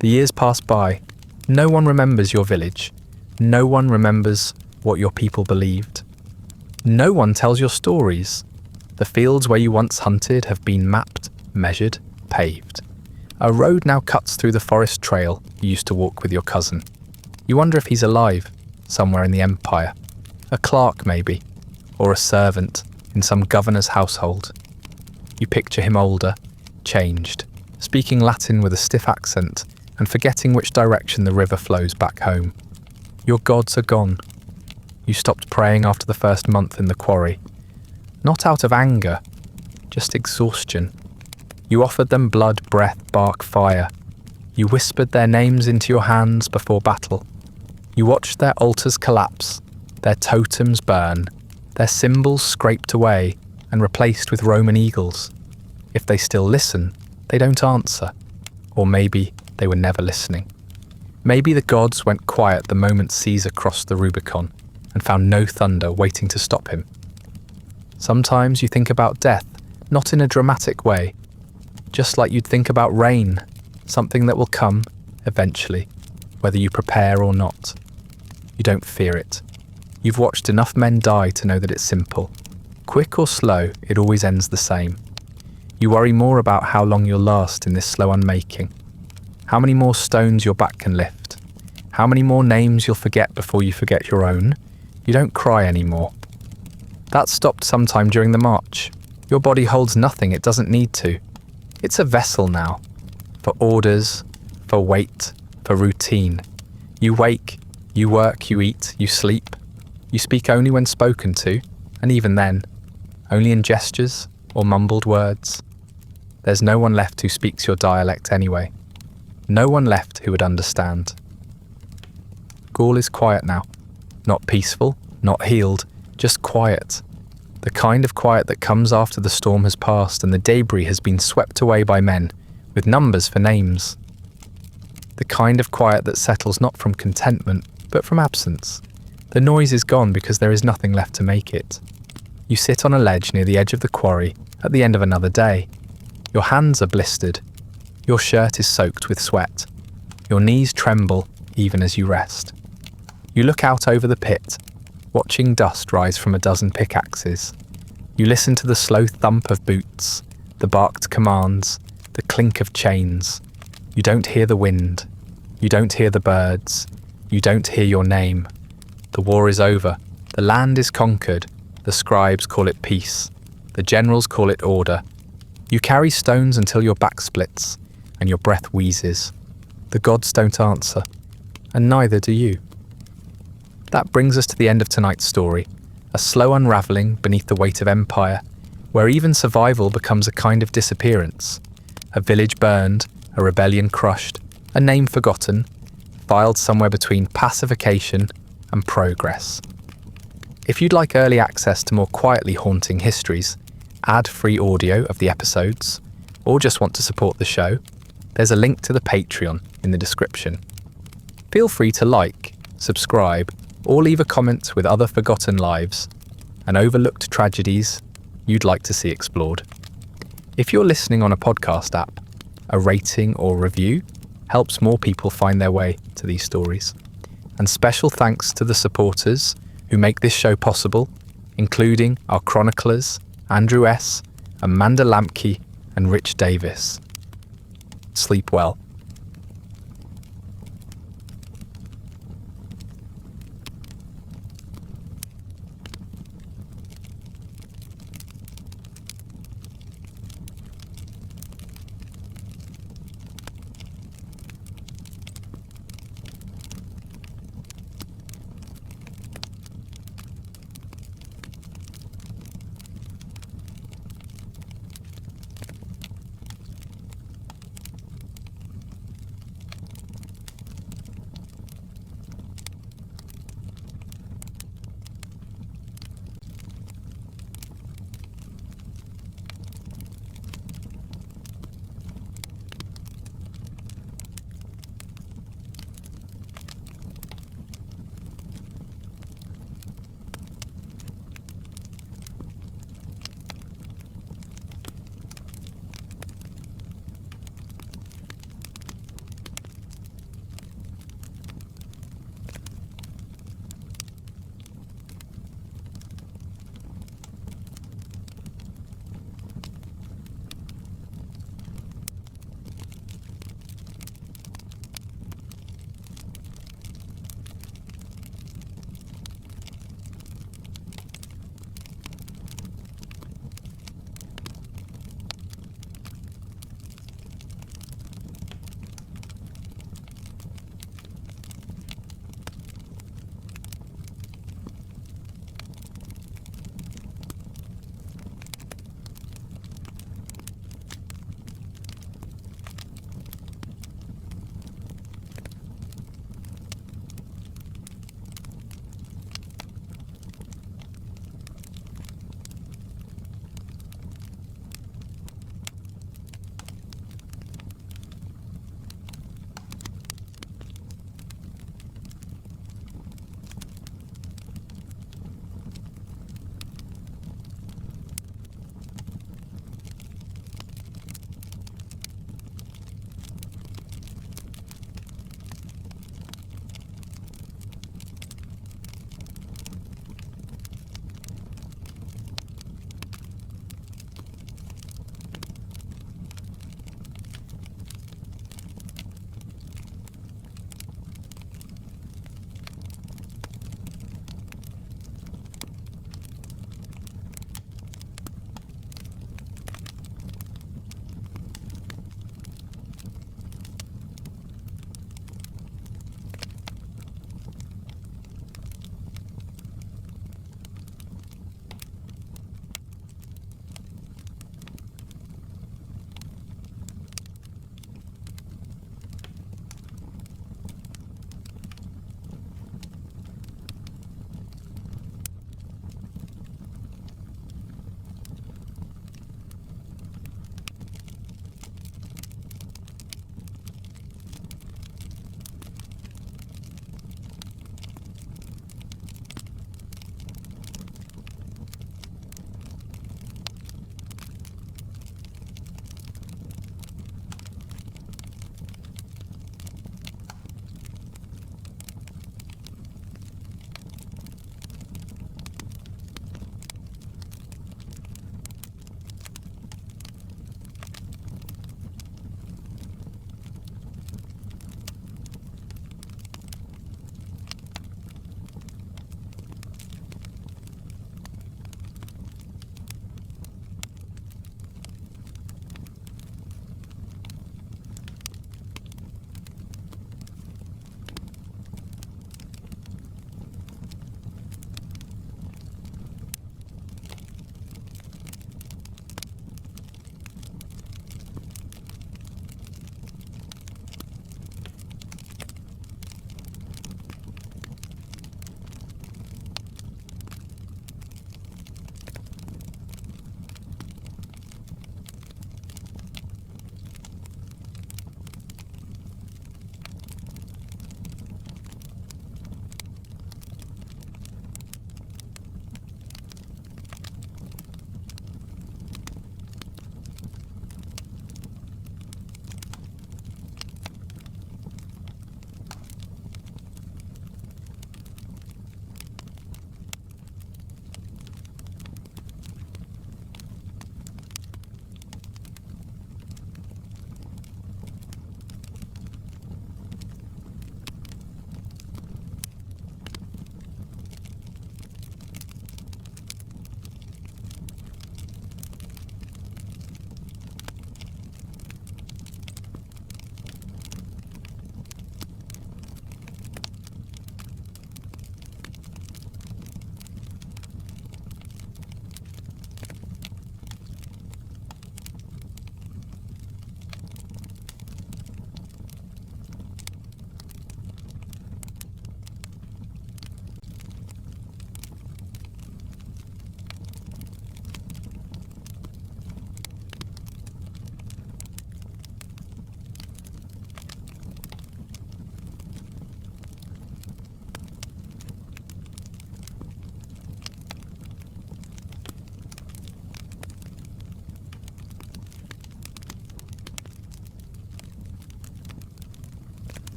The years pass by. No one remembers your village. No one remembers what your people believed. No one tells your stories. The fields where you once hunted have been mapped, measured, paved. A road now cuts through the forest trail you used to walk with your cousin. You wonder if he's alive, somewhere in the Empire. A clerk, maybe, or a servant in some governor's household. You picture him older, changed, speaking Latin with a stiff accent and forgetting which direction the river flows back home. Your gods are gone. You stopped praying after the first month in the quarry. Not out of anger, just exhaustion. You offered them blood, breath, bark, fire. You whispered their names into your hands before battle. You watched their altars collapse, their totems burn, their symbols scraped away and replaced with Roman eagles. If they still listen, they don't answer. Or maybe they were never listening. Maybe the gods went quiet the moment Caesar crossed the Rubicon and found no thunder waiting to stop him. Sometimes you think about death, not in a dramatic way, just like you'd think about rain, something that will come, eventually, whether you prepare or not. You don't fear it. You've watched enough men die to know that it's simple. Quick or slow, it always ends the same. You worry more about how long you'll last in this slow unmaking. How many more stones your back can lift. How many more names you'll forget before you forget your own. You don't cry anymore. That stopped sometime during the march. Your body holds nothing it doesn't need to. It's a vessel now. For orders, for weight, for routine. You wake, you work, you eat, you sleep. You speak only when spoken to, and even then, only in gestures or mumbled words. There's no one left who speaks your dialect anyway. No one left who would understand. Gaul is quiet now. Not peaceful, not healed, just quiet. The kind of quiet that comes after the storm has passed and the debris has been swept away by men, with numbers for names. The kind of quiet that settles not from contentment, but from absence. The noise is gone because there is nothing left to make it. You sit on a ledge near the edge of the quarry at the end of another day. Your hands are blistered. Your shirt is soaked with sweat. Your knees tremble even as you rest. You look out over the pit, watching dust rise from a dozen pickaxes. You listen to the slow thump of boots, the barked commands, the clink of chains. You don't hear the wind. You don't hear the birds. You don't hear your name. The war is over. The land is conquered. The scribes call it peace. The generals call it order. You carry stones until your back splits and your breath wheezes. The gods don't answer, and neither do you. That brings us to the end of tonight's story, a slow unravelling beneath the weight of empire, where even survival becomes a kind of disappearance. A village burned, a rebellion crushed, a name forgotten, filed somewhere between pacification and progress. If you'd like early access to more quietly haunting histories, ad-free audio of the episodes, or just want to support the show, there's a link to the Patreon in the description. Feel free to like, subscribe, or leave a comment with other forgotten lives and overlooked tragedies you'd like to see explored. If you're listening on a podcast app, a rating or review helps more people find their way to these stories. And special thanks to the supporters who make this show possible, including our chroniclers, Andrew S., Amanda Lampke, and Rich Davis. Sleep well.